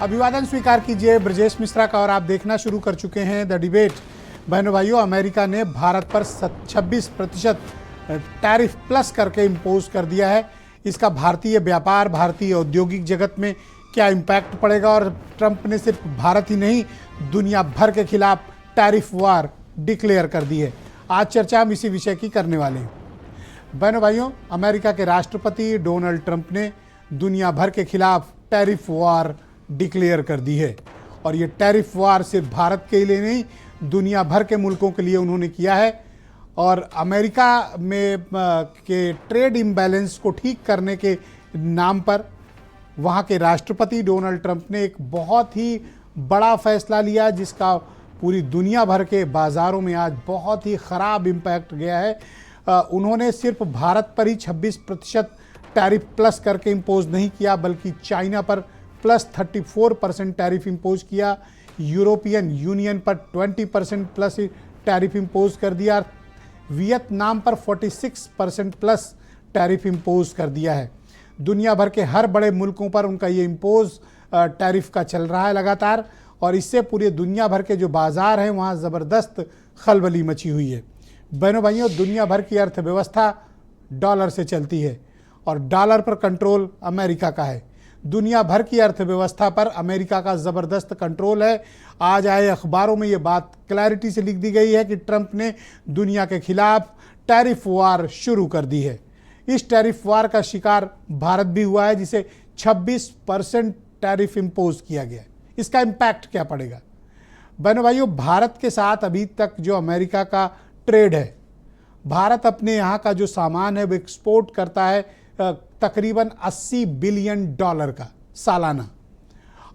अभिवादन स्वीकार कीजिए ब्रजेश मिश्रा का और आप देखना शुरू कर चुके हैं द डिबेट। बहनों भाइयों, अमेरिका ने भारत पर 26% टैरिफ प्लस करके इम्पोज कर दिया है। इसका भारतीय व्यापार, भारतीय औद्योगिक जगत में क्या इम्पैक्ट पड़ेगा और ट्रंप ने सिर्फ भारत ही नहीं दुनिया भर के खिलाफ टैरिफ वार डिक्लेयर कर दी है। आज चर्चा हम इसी विषय की करने वाले हैं। बहनों भाइयों, अमेरिका के राष्ट्रपति डोनाल्ड ट्रंप ने दुनिया भर के खिलाफ टैरिफ वार डिक्लेयर कर दी है और ये टैरिफ वार सिर्फ भारत के लिए नहीं, दुनिया भर के मुल्कों के लिए उन्होंने किया है। और अमेरिका में के ट्रेड इम्बैलेंस को ठीक करने के नाम पर वहाँ के राष्ट्रपति डोनाल्ड ट्रंप ने एक बहुत ही बड़ा फैसला लिया जिसका पूरी दुनिया भर के बाज़ारों में आज बहुत ही ख़राब इम्पैक्ट गया है। उन्होंने सिर्फ भारत पर ही 26% टैरिफ प्लस करके इम्पोज नहीं किया, बल्कि चाइना पर प्लस 34% टैरिफ इम्पोज किया, यूरोपियन यूनियन पर 20% प्लस टैरिफ इम्पोज कर दिया, वियतनाम पर 46% प्लस टैरिफ इम्पोज कर दिया है। दुनिया भर के हर बड़े मुल्कों पर उनका ये इम्पोज टैरिफ का चल रहा है लगातार, और इससे पूरे दुनिया भर के जो बाज़ार हैं वहाँ ज़बरदस्त खलबली मची हुई है। बहनों भाइयों, दुनिया भर की अर्थव्यवस्था डॉलर से चलती है और डॉलर पर कंट्रोल अमेरिका का है। दुनिया भर की अर्थव्यवस्था पर अमेरिका का ज़बरदस्त कंट्रोल है। आज आए अखबारों में ये बात क्लैरिटी से लिख दी गई है कि ट्रंप ने दुनिया के खिलाफ टैरिफ वार शुरू कर दी है। इस टैरिफ वार का शिकार भारत भी हुआ है, जिसे 26% टैरिफ इम्पोज किया गया है। इसका इम्पैक्ट क्या पड़ेगा? बहनों भाइयों, भारत के साथ अभी तक जो अमेरिका का ट्रेड है, भारत अपने यहाँ का जो सामान है वो एक्सपोर्ट करता है तकरीबन $80 बिलियन का सालाना,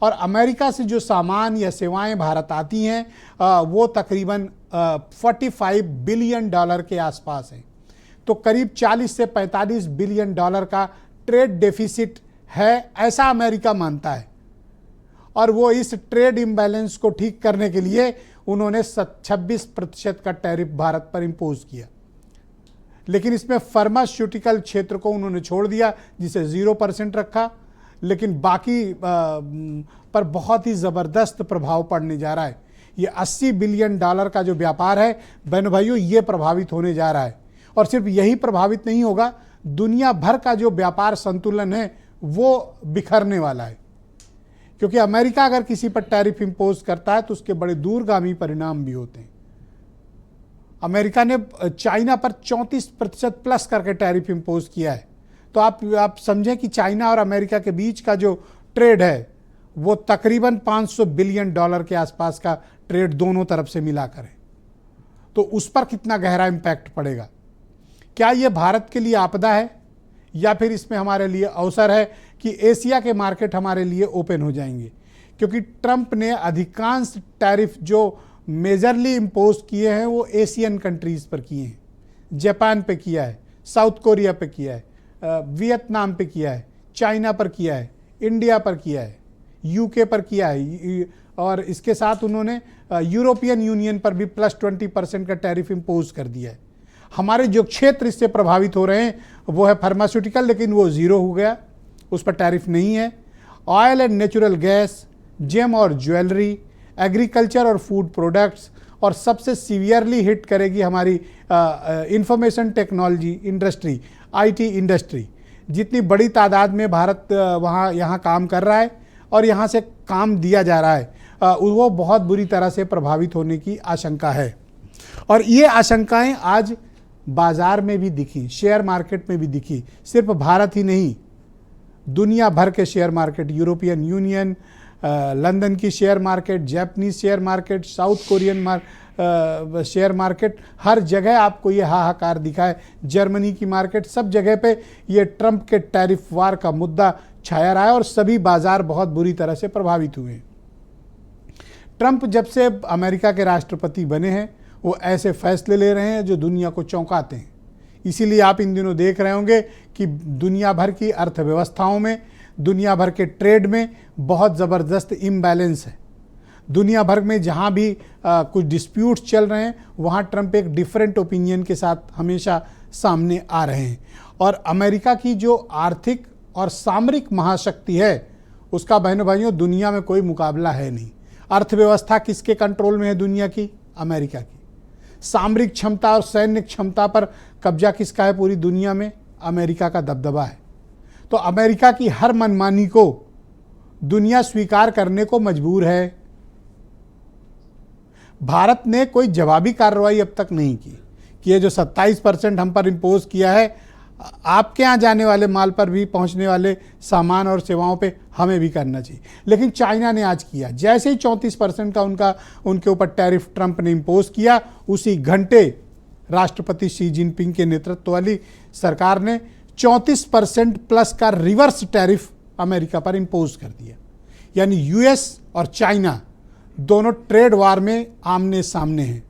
और अमेरिका से जो सामान या सेवाएं भारत आती हैं वो तकरीबन $45 बिलियन के आसपास हैं। तो करीब 40 से 45 बिलियन का ट्रेड डेफिसिट है, ऐसा अमेरिका मानता है। और वो इस ट्रेड इम्बैलेंस को ठीक करने के लिए उन्होंने 26% का टैरिफ भारत पर इम्पोज किया। लेकिन इसमें फार्मास्यूटिकल क्षेत्र को उन्होंने छोड़ दिया, जिसे 0% रखा, लेकिन बाकी पर बहुत ही ज़बरदस्त प्रभाव पड़ने जा रहा है। ये $80 बिलियन का जो व्यापार है बहनों भाइयों, ये प्रभावित होने जा रहा है। और सिर्फ यही प्रभावित नहीं होगा, दुनिया भर का जो व्यापार संतुलन है वो बिखरने वाला है, क्योंकि अमेरिका अगर किसी पर टैरिफ इम्पोज करता है तो उसके बड़े दूरगामी परिणाम भी होते हैं। अमेरिका ने चाइना पर 34% प्लस करके टैरिफ इम्पोज किया है। तो आप समझें कि चाइना और अमेरिका के बीच का जो ट्रेड है वो तकरीबन $500 बिलियन के आसपास का ट्रेड दोनों तरफ से मिलाकर है। तो उस पर कितना गहरा इम्पैक्ट पड़ेगा? क्या ये भारत के लिए आपदा है या फिर इसमें हमारे लिए अवसर है कि एशिया के मार्केट हमारे लिए ओपन हो जाएंगे? क्योंकि ट्रंप ने अधिकांश टैरिफ जो मेजरली इम्पोज किए हैं वो एशियन कंट्रीज़ पर किए हैं। जापान पे किया है, साउथ कोरिया पे किया है, वियतनाम पे किया है, चाइना पर किया है, इंडिया पर किया है, यूके पर किया है, और इसके साथ उन्होंने यूरोपियन यूनियन पर भी प्लस 20% का टैरिफ इम्पोज कर दिया है। हमारे जो क्षेत्र इससे प्रभावित हो रहे हैं वो है फार्मास्यूटिकल, लेकिन वो 0 हो गया, उस पर टैरिफ नहीं है। Oil and natural gas, gem और ज्वेलरी, एग्रीकल्चर और फूड प्रोडक्ट्स, और सबसे सीवियरली हिट करेगी हमारी information technology industry, IT industry. जितनी बड़ी तादाद में भारत यहाँ काम कर रहा है और यहाँ से काम दिया जा रहा है, वो बहुत बुरी तरह से प्रभावित होने की आशंका है। और ये आशंकाएं आज बाज़ार में भी दिखी, शेयर मार्केट में भी दिखी। सिर्फ भारत ही नहीं, दुनिया भर के share market, European Union, London की share market, Japanese share market, South Korean share market, हर जगह आपको ये हाहाकार दिखा है। जर्मनी की मार्केट, सब जगह पे ये ट्रंप के टैरिफ वार का मुद्दा छाया रहा है और सभी बाजार बहुत बुरी तरह से प्रभावित हुए हैं। ट्रंप जब से अमेरिका के राष्ट्रपति बने हैं वो ऐसे फैसले ले रहे हैं जो दुनिया को चौंकाते हैं। इसीलिए आप इन दिनों देख रहे होंगे कि दुनिया भर की अर्थव्यवस्थाओं में, दुनिया भर के ट्रेड में बहुत ज़बरदस्त इम्बैलेंस है। दुनिया भर में जहाँ भी कुछ डिस्प्यूट्स चल रहे हैं वहाँ ट्रंप एक डिफरेंट ओपिनियन के साथ हमेशा सामने आ रहे हैं। और अमेरिका की जो आर्थिक और सामरिक महाशक्ति है उसका बहनों भाइयों दुनिया में कोई मुकाबला है नहीं। अर्थव्यवस्था किसके कंट्रोल में है दुनिया की? अमेरिका की। सामरिक क्षमता और सैन्य क्षमता पर कब्जा किसका है पूरी दुनिया में? अमेरिका का दबदबा है। तो अमेरिका की हर मनमानी को दुनिया स्वीकार करने को मजबूर है। भारत ने कोई जवाबी कार्रवाई अब तक नहीं की कि ये जो 27% हम पर इम्पोज किया है, आपके यहाँ जाने वाले माल पर भी, पहुँचने वाले सामान और सेवाओं पे हमें भी करना चाहिए। लेकिन चाइना ने आज किया। जैसे ही 34% का उनके ऊपर टैरिफ ट्रंप ने इम्पोज किया, उसी घंटे राष्ट्रपति शी जिनपिंग के नेतृत्व वाली सरकार ने 34% प्लस का रिवर्स टैरिफ अमेरिका पर इम्पोज कर दिया। यानी यूएस और चाइना दोनों ट्रेड वार में आमने सामने हैं।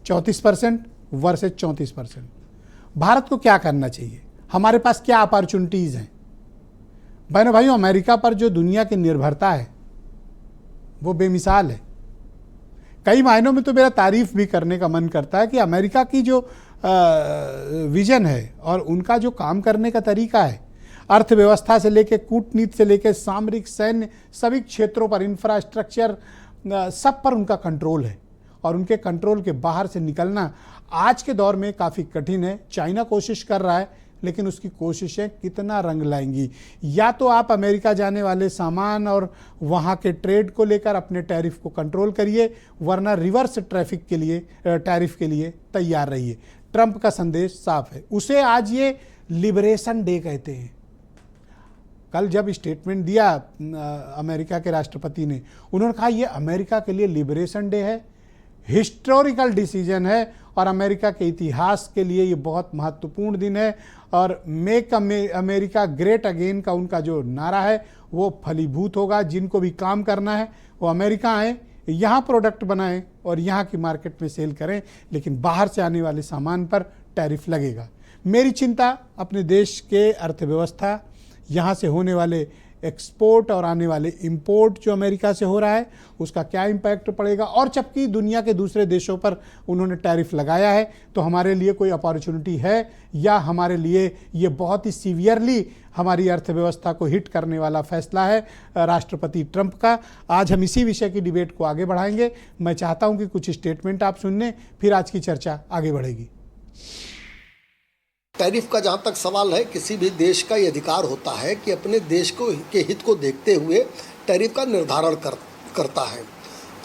34% वर्सेस 34%। भारत को क्या करना चाहिए? हमारे पास क्या अपॉर्चुनिटीज़ हैं? बहनों भाइयों, अमेरिका पर जो दुनिया की निर्भरता है वो बेमिसाल है। कई मायनों में तो मेरा तारीफ भी करने का मन करता है कि अमेरिका की जो विजन है और उनका जो काम करने का तरीका है, अर्थव्यवस्था से लेकर कूटनीति से लेकर सामरिक, सैन्य, सभी क्षेत्रों पर, इंफ्रास्ट्रक्चर, सब पर उनका कंट्रोल है। और उनके कंट्रोल के बाहर से निकलना आज के दौर में काफ़ी कठिन है। चाइना कोशिश कर रहा है, लेकिन उसकी कोशिशें कितना रंग लाएंगी? या तो आप अमेरिका जाने वाले सामान और वहाँ के ट्रेड को लेकर अपने टैरिफ को कंट्रोल करिए, वरना रिवर्स टैरिफ के लिए तैयार रहिए। ट्रंप का संदेश साफ है। उसे आज ये लिबरेशन डे कहते हैं। कल जब स्टेटमेंट दिया अमेरिका के राष्ट्रपति ने, उन्होंने कहा ये अमेरिका के लिए लिबरेशन डे है, हिस्टोरिकल डिसीजन है और अमेरिका के इतिहास के लिए ये बहुत महत्वपूर्ण दिन है। और मेक अमेरिका ग्रेट अगेन का उनका जो नारा है वो फलीभूत होगा। जिनको भी काम करना है वो अमेरिका आए, यहाँ प्रोडक्ट बनाएं और यहाँ की मार्केट में सेल करें, लेकिन बाहर से आने वाले सामान पर टैरिफ लगेगा। मेरी चिंता अपने देश के अर्थव्यवस्था, यहाँ से होने वाले एक्सपोर्ट और आने वाले इंपोर्ट जो अमेरिका से हो रहा है, उसका क्या इम्पैक्ट पड़ेगा। और जबकि दुनिया के दूसरे देशों पर उन्होंने टैरिफ लगाया है, तो हमारे लिए कोई अपॉर्चुनिटी है या हमारे लिए ये बहुत ही सीवियरली हमारी अर्थव्यवस्था को हिट करने वाला फैसला है राष्ट्रपति ट्रंप का। आज हम इसी विषय की डिबेट को आगे बढ़ाएंगे। मैं चाहता हूँ कि कुछ स्टेटमेंट आप सुन लें, फिर आज की चर्चा आगे बढ़ेगी। टैरिफ का जहाँ तक सवाल है, किसी भी देश का ये अधिकार होता है कि अपने देश के हित को देखते हुए टैरिफ का निर्धारण करता है।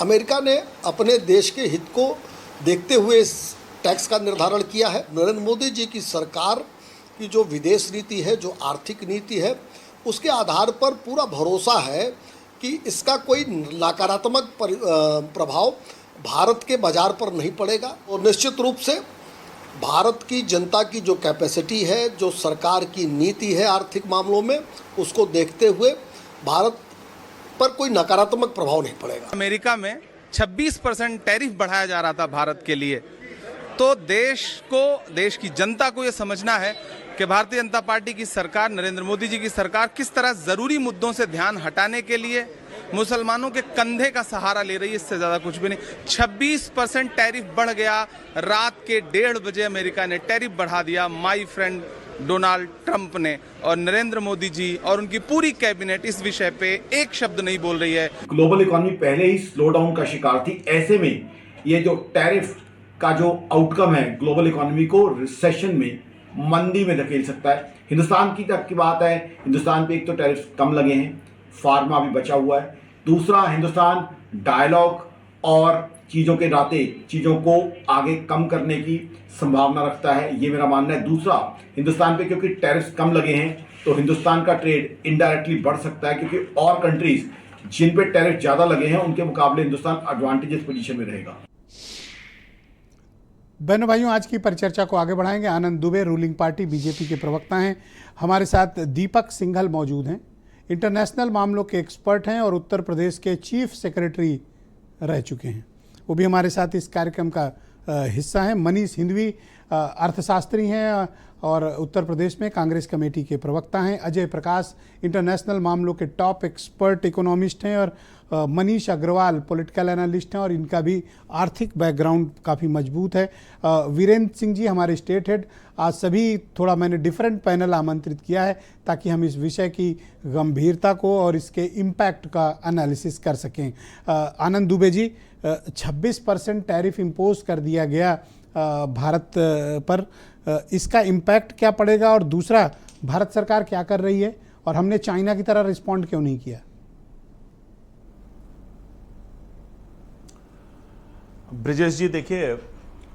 अमेरिका ने अपने देश के हित को देखते हुए इस टैक्स का निर्धारण किया है। नरेंद्र मोदी जी की सरकार की जो विदेश नीति है, जो आर्थिक नीति है, उसके आधार पर पूरा भरोसा है कि इसका कोई नकारात्मक प्रभाव भारत के बाजार पर नहीं पड़ेगा। और निश्चित रूप से भारत की जनता की जो कैपेसिटी है, जो सरकार की नीति है आर्थिक मामलों में, उसको देखते हुए भारत पर कोई नकारात्मक प्रभाव नहीं पड़ेगा। अमेरिका में 26% टैरिफ बढ़ाया जा रहा था भारत के लिए, तो देश की जनता को ये समझना है कि भारतीय जनता पार्टी की सरकार, नरेंद्र मोदी जी की सरकार किस तरह जरूरी मुद्दों से ध्यान हटाने के लिए मुसलमानों के कंधे का सहारा ले रही है। इससे ज्यादा कुछ भी नहीं। 26% टैरिफ बढ़ गया। रात के 1:30 बजे अमेरिका ने टैरिफ बढ़ा दिया। माय फ्रेंड डोनाल्ड ट्रंप ने, और नरेंद्र मोदी जी और उनकी पूरी कैबिनेट इस विषय पे एक शब्द नहीं बोल रही है। ग्लोबल इकोनॉमी पहले ही स्लो डाउन का शिकार थी। ऐसे में ये जो टैरिफ का जो आउटकम है, ग्लोबल इकोनॉमी को रिसेशन में, मंदी में धकेल सकता है। हिंदुस्तान की तक की बात है, हिंदुस्तान पे एक तो टैरिफ कम लगे हैं, फार्मा भी बचा हुआ है। दूसरा, हिंदुस्तान डायलॉग और चीज़ों के नाते चीज़ों को आगे कम करने की संभावना रखता है, ये मेरा मानना है। दूसरा, हिंदुस्तान पे क्योंकि टैरिफ कम लगे हैं तो हिंदुस्तान का ट्रेड इनडायरेक्टली बढ़ सकता है, क्योंकि और कंट्रीज जिन पे टैरिफ ज़्यादा लगे हैं उनके मुकाबले हिंदुस्तान एडवांटेजेस पोजीशन में रहेगा। बहनों भाइयों, आज की परिचर्चा को आगे बढ़ाएंगे। आनंद दुबे रूलिंग पार्टी बीजेपी के प्रवक्ता हैं। हमारे साथ दीपक सिंघल मौजूद हैं, इंटरनेशनल मामलों के एक्सपर्ट हैं और उत्तर प्रदेश के चीफ सेक्रेटरी रह चुके हैं। वो भी हमारे साथ इस कार्यक्रम का हिस्सा हैं। मनीष हिंदवी अर्थशास्त्री हैं और उत्तर प्रदेश में कांग्रेस कमेटी के प्रवक्ता हैं। अजय प्रकाश इंटरनेशनल मामलों के टॉप एक्सपर्ट इकोनॉमिस्ट हैं और मनीष अग्रवाल पॉलिटिकल एनालिस्ट हैं और इनका भी आर्थिक बैकग्राउंड काफ़ी मजबूत है। वीरेंद्र सिंह जी हमारे स्टेट हेड। आज सभी थोड़ा मैंने डिफरेंट पैनल आमंत्रित किया है ताकि हम इस विषय की गंभीरता को और इसके इम्पैक्ट का एनालिसिस कर सकें। आनंद दुबे जी, 26% टैरिफ इम्पोज कर दिया गया भारत पर, इसका इम्पैक्ट क्या पड़ेगा और दूसरा भारत सरकार क्या कर रही है और हमने चाइना की तरह रिस्पॉन्ड क्यों नहीं किया? ब्रिजेश जी, देखिए,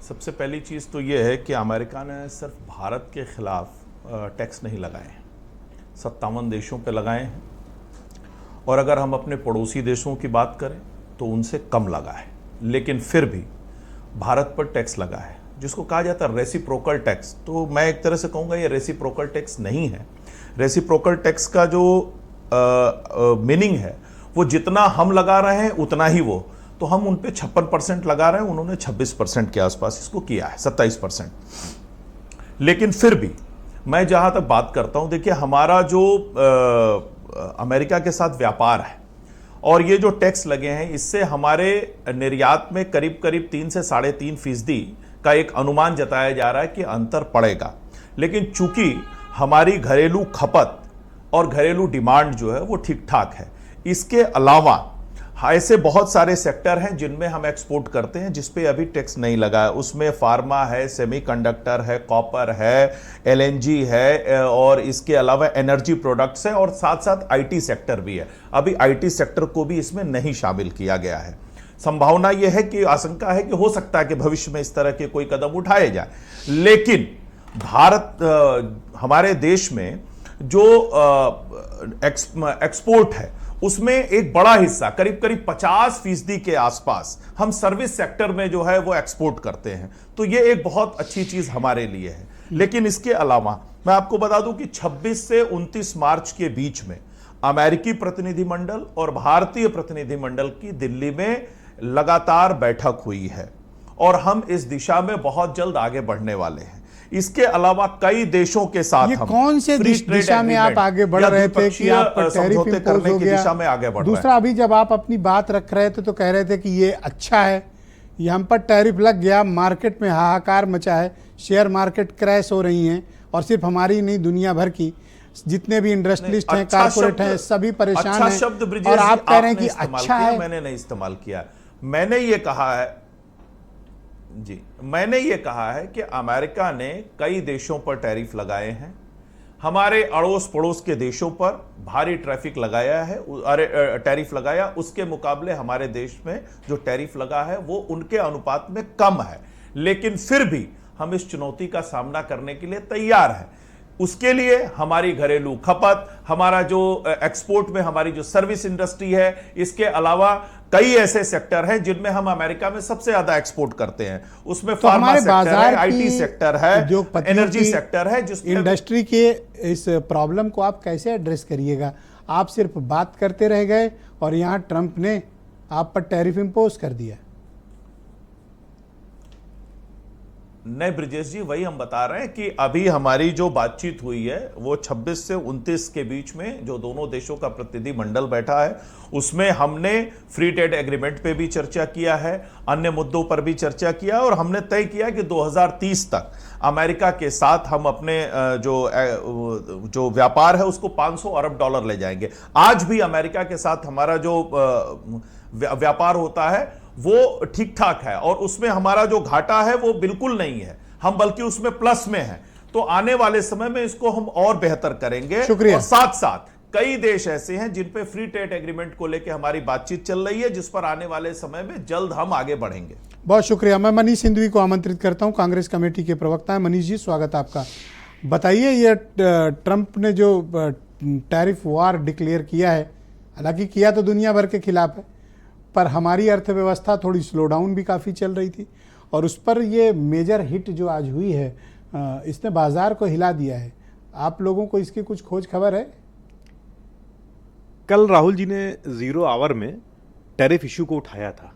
सबसे पहली चीज़ तो ये है कि अमेरिका ने सिर्फ भारत के खिलाफ टैक्स नहीं लगाए, 57 देशों पे लगाए हैं और अगर हम अपने पड़ोसी देशों की बात करें तो उनसे कम लगा है, लेकिन फिर भी भारत पर टैक्स लगा है जिसको कहा जाता है रेसिप्रोकल टैक्स। तो मैं एक तरह से कहूँगा ये रेसिप्रोकल टैक्स नहीं है। रेसिप्रोकल टैक्स का जो मीनिंग है वो जितना हम लगा रहे हैं उतना ही वो, तो हम उन पे 56% लगा रहे हैं, उन्होंने 26% के आसपास इसको किया है, 27%। लेकिन फिर भी मैं जहां तक बात करता हूं, देखिए हमारा जो अमेरिका के साथ व्यापार है और ये जो टैक्स लगे हैं इससे हमारे निर्यात में करीब करीब 3 से 3.5% का एक अनुमान जताया जा रहा है कि अंतर पड़ेगा। लेकिन चूंकि हमारी घरेलू खपत और घरेलू डिमांड जो है वो ठीक ठाक है, इसके अलावा ऐसे बहुत सारे सेक्टर हैं जिनमें हम एक्सपोर्ट करते हैं जिस पे अभी टैक्स नहीं लगा है। उसमें फार्मा है, सेमीकंडक्टर है, कॉपर है, एलएनजी है और इसके अलावा एनर्जी प्रोडक्ट्स है और साथ साथ आईटी सेक्टर भी है। अभी आईटी सेक्टर को भी इसमें नहीं शामिल किया गया है। संभावना यह है कि आशंका है कि हो सकता है कि भविष्य में इस तरह के कोई कदम उठाए जाए, लेकिन भारत हमारे देश में जो एक्सपोर्ट है उसमें एक बड़ा हिस्सा करीब करीब 50% के आसपास हम सर्विस सेक्टर में जो है वो एक्सपोर्ट करते हैं, तो ये एक बहुत अच्छी चीज हमारे लिए है। लेकिन इसके अलावा मैं आपको बता दूं कि 26 से 29 मार्च के बीच में अमेरिकी प्रतिनिधिमंडल और भारतीय प्रतिनिधिमंडल की दिल्ली में लगातार बैठक हुई है और हम इस दिशा में बहुत जल्द आगे बढ़ने वाले हैं। इसके अलावा कई देशों के साथ ये हम कौन से दिशा में आप आगे बढ़ रहे थे कि आप पर टैरिफ इम्पोज हो गया? दिशा में आगे बढ़ दूसरा, अभी जब आप अपनी बात रख रहे थे तो कह रहे थे कि ये अच्छा है, ये हम पर टैरिफ लग गया, मार्केट में हाहाकार मचा है, शेयर मार्केट क्रैश हो रही हैं और सिर्फ हमारी नहीं दुनिया भर की जितने भी इंडस्ट्रियलिस्ट हैं, कारपोरेट हैं, सभी परेशान हैं और आप कह रहे हैं कि अच्छा है। मैंने नहीं इस्तेमाल किया, मैंने ये कहा है जी, मैंने ये कहा है कि अमेरिका ने कई देशों पर टैरिफ लगाए हैं, हमारे अड़ोस पड़ोस के देशों पर भारी ट्रैफिक लगाया है, टैरिफ लगाया, उसके मुकाबले हमारे देश में जो टैरिफ लगा है वो उनके अनुपात में कम है, लेकिन फिर भी हम इस चुनौती का सामना करने के लिए तैयार हैं। उसके लिए हमारी घरेलू खपत, हमारा जो एक्सपोर्ट में हमारी जो सर्विस इंडस्ट्री है, इसके अलावा कई ऐसे सेक्टर हैं जिनमें हम अमेरिका में सबसे ज्यादा एक्सपोर्ट करते हैं। उसमें तो फार्मा हमारे सेक्टर बाजार है, आईटी सेक्टर है, एनर्जी सेक्टर है, जिसमें इंडस्ट्री के इस प्रॉब्लम को आप कैसे एड्रेस करिएगा? आप सिर्फ बात करते रह गए और यहां ट्रंप ने आप पर टैरिफ इंपोज कर दिया। नहीं ब्रिजेश जी, वही हम बता रहे हैं कि अभी हमारी जो बातचीत हुई है वो 26 से 29 के बीच में जो दोनों देशों का प्रतिनिधिमंडल बैठा है उसमें हमने फ्री ट्रेड एग्रीमेंट पे भी चर्चा किया है, अन्य मुद्दों पर भी चर्चा किया और हमने तय किया कि 2030 तक अमेरिका के साथ हम अपने जो व्यापार है उसको $500 अरब ले जाएंगे। आज भी अमेरिका के साथ हमारा जो व्यापार होता है वो ठीक ठाक है और उसमें हमारा जो घाटा है वो बिल्कुल नहीं है, हम बल्कि उसमें प्लस में हैं। तो आने वाले समय में इसको हम और बेहतर करेंगे। और साथ साथ कई देश ऐसे हैं जिन पे फ्री ट्रेड एग्रीमेंट को लेकर हमारी बातचीत चल रही है, जिस पर आने वाले समय में जल्द हम आगे बढ़ेंगे। बहुत शुक्रिया। मैं मनीष सिंधवी को आमंत्रित करता हूं, कांग्रेस कमेटी के प्रवक्ता है। मनीष जी, स्वागत आपका। बताइए, ये ट्रंप ने जो टैरिफ वार डिक्लेयर किया है, हालांकि किया तो दुनिया भर के खिलाफ है, पर हमारी अर्थव्यवस्था थोड़ी स्लो डाउन भी काफ़ी चल रही थी और उस पर ये मेजर हिट जो आज हुई है इसने बाजार को हिला दिया है। आप लोगों को इसकी कुछ खोज खबर है? कल राहुल जी ने 0 आवर में टैरिफ इशू को उठाया था,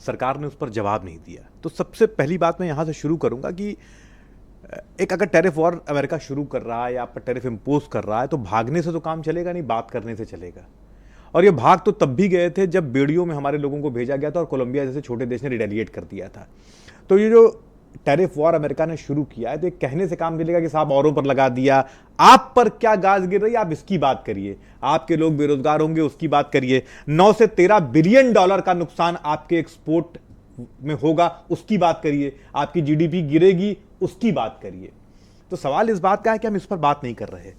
सरकार ने उस पर जवाब नहीं दिया। तो सबसे पहली बात मैं यहाँ से शुरू करूँगा कि एक अगर टैरिफ वॉर अमेरिका शुरू कर रहा है या आप पर टैरिफ इम्पोज कर रहा है तो भागने से तो काम चलेगा नहीं, बात करने से चलेगा। और ये भाग तो तब भी गए थे जब बेड़ियों में हमारे लोगों को भेजा गया था और कोलंबिया जैसे छोटे देश ने रिटेलिएट कर दिया था। तो ये जो टैरिफ वॉर अमेरिका ने शुरू किया है तो ये कहने से काम चलेगा कि साहब औरों पर लगा दिया, आप पर क्या गाज गिर रही है आप इसकी बात करिए, आपके लोग बेरोजगार होंगे उसकी बात करिए, 9 से 13 बिलियन डॉलर का नुकसान आपके एक्सपोर्ट में होगा उसकी बात करिए, आपकी जीडीपी गिरेगी उसकी बात करिए। तो सवाल इस बात का है कि हम इस पर बात नहीं कर रहे।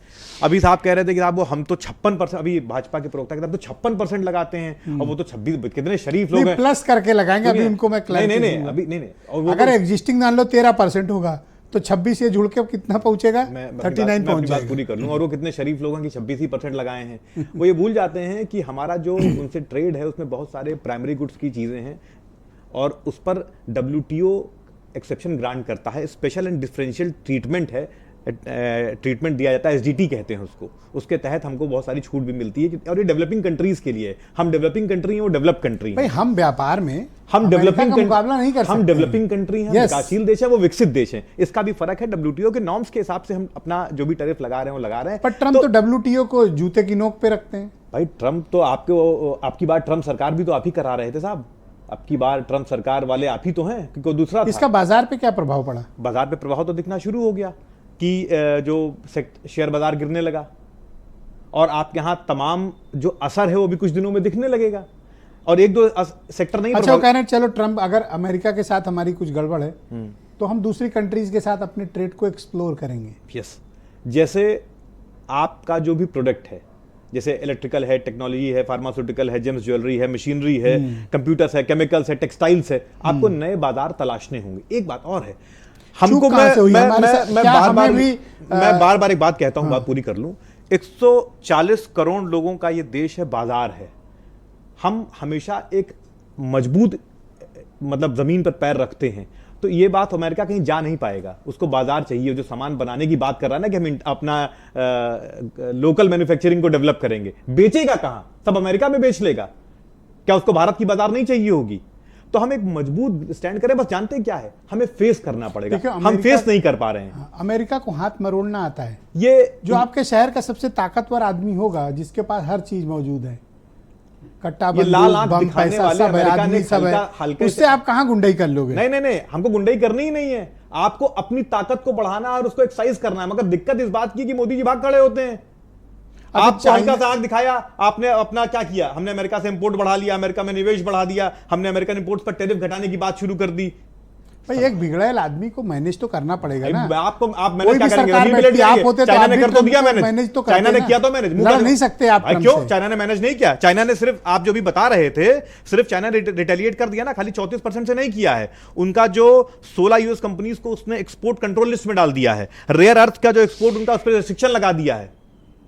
अभी साहब कह रहे थे कि साहब वो हम तो 56%, अभी भाजपा के प्रवक्ता के साहब तो 56% लगाते हैं और वो तो 26, कितने शरीफ लोग हैं। प्लस करके लगाएंगे, अभी उनको मैं नहीं अभी नहीं और अगर एग्जिस्टिंग मान लो 13% होगा तो 26 ये जुड़ के कितना पहुंचेगा, 39 पहुंच जाएगा। पूरी कर लूं। और वो कितने शरीफ लोग हैं कि 26% लगाए हैं। वो ये भूल जाते हैं कि हमारा जो उनसे ट्रेड है उसमें बहुत सारे प्राइमरी गुड्स की चीजें हैं और उस पर WTO एक्सेप्शन ग्रांट करता है, स्पेशल एंड डिफरेंशियल ट्रीटमेंट है, ट्रीटमेंट दिया जाता है, SDT कहते हैं उसको। उसके तहत हमको बहुत सारी छूट भी मिलती है और ये डेवलपिंग कंट्रीज के लिए। हम डेवलपिंग कंट्री हैं, वो डेवलप कंट्री भाई, है। हम व्यापार में हम डेवलपिंग मुकाबला नहीं कर सकते। हम डेवलपिंग कंट्री हैं, विकासशील देश है, वो विकसित देश है। इसका भी फर्क है। WTO के नॉर्म्स के हिसाब से हम अपना जो भी टैरिफ लगा रहे हैं वो लगा रहे हैं। पर ट्रम्प तो WTO को जूते की नोक पे रखते हैं। भाई ट्रम्प तो आपकी बात ट्रम्प सरकार भी तो आप ही करा रहे थे साहब। अब की बार ट्रम्प सरकार वाले आप ही तो हैं, क्योंकि दूसरा इसका बाजार पे क्या प्रभाव पड़ा? बाजार पे प्रभाव तो दिखना शुरू हो गया कि जो शेयर बाजार गिरने लगा और आपके यहां तमाम जो असर है वो भी कुछ दिनों में दिखने लगेगा और एक दो सेक्टर नहीं। अच्छा, वो कह रहे हैं चलो ट्रम्प, अगर अमेरिका के साथ हमारी कुछ गड़बड़ है तो हम दूसरी कंट्रीज के साथ अपने ट्रेड को एक्सप्लोर करेंगे। यस, जैसे आपका जो भी प्रोडक्ट है, जैसे इलेक्ट्रिकल है, टेक्नोलॉजी है, फार्मास्यूटिकल है, जेम्स ज्वेलरी है, मशीनरी है, कंप्यूटर्स है, केमिकल्स है, टेक्सटाइल्स है, आपको नए बाजार तलाशने होंगे। एक बात और है, हमको मैं बार बार एक बात कहता हूं, बात पूरी कर लूं। 140 करोड़ लोगों का ये देश है, बाजार है। हम हमेशा एक मजबूत मतलब जमीन पर पैर रखते हैं, तो ये बात अमेरिका कहीं जा नहीं पाएगा। उसको बाजार चाहिए। जो सामान बनाने की बात कर रहा है ना कि हम अपना लोकल मैन्युफैक्चरिंग को डेवलप करेंगे, बेचेगा कहां? सब अमेरिका में बेच लेगा क्या? उसको भारत की बाजार नहीं चाहिए होगी? तो हम एक मजबूत स्टैंड करें। बस जानते हैं क्या है, हमें फेस करना पड़ेगा। हम फेस नहीं कर पा रहे हैं। अमेरिका को हाथ मरोड़ना आता है। ये जो आपके शहर का सबसे ताकतवर आदमी होगा, जिसके पास हर चीज मौजूद है, कट्टा बंदूक, लाल आंख बम, दिखाने पैसा, वाले सब है, अमेरिका आदमी ने सब है। हल्के उससे आप कहां गुंडाई कर लोगे? नहीं, हमको गुंडाई करनी ही नहीं है। आपको अपनी ताकत को बढ़ाना और उसको एक्सरसाइज करना है। मगर दिक्कत इस बात की कि मोदी जी भाग खड़े होते हैं। आपको हल्का सा आंख दिखाया, आपने अपना क्या किया? हमने अमेरिका से इंपोर्ट बढ़ा लिया, अमेरिका में निवेश बढ़ा दिया, हमने अमेरिकन इंपोर्ट्स पर टैरिफ घटाने की बात शुरू कर दी। भाई, एक बिगड़ेल आदमी को मैनेज तो करना पड़ेगा ना। आप मैनेज क्या करेंगे? आप होते चाइना ने कर तो दिया मैनेज तो चाइना ने किया तो मैनेज लड़ नहीं सकते आप। क्यों? चाइना ने मैनेज नहीं किया। चाइना ने सिर्फ, आप जो भी बता रहे थे, सिर्फ चाइना रिटेलिएट कर दिया ना, खाली 34% से नहीं किया है। उनका जो 16 यूएस कंपनीज को उसने एक्सपोर्ट कंट्रोल लिस्ट में डाल दिया है। रेयर अर्थ का जो एक्सपोर्ट उनका, उस पर रिस्ट्रिक्शन लगा दिया है।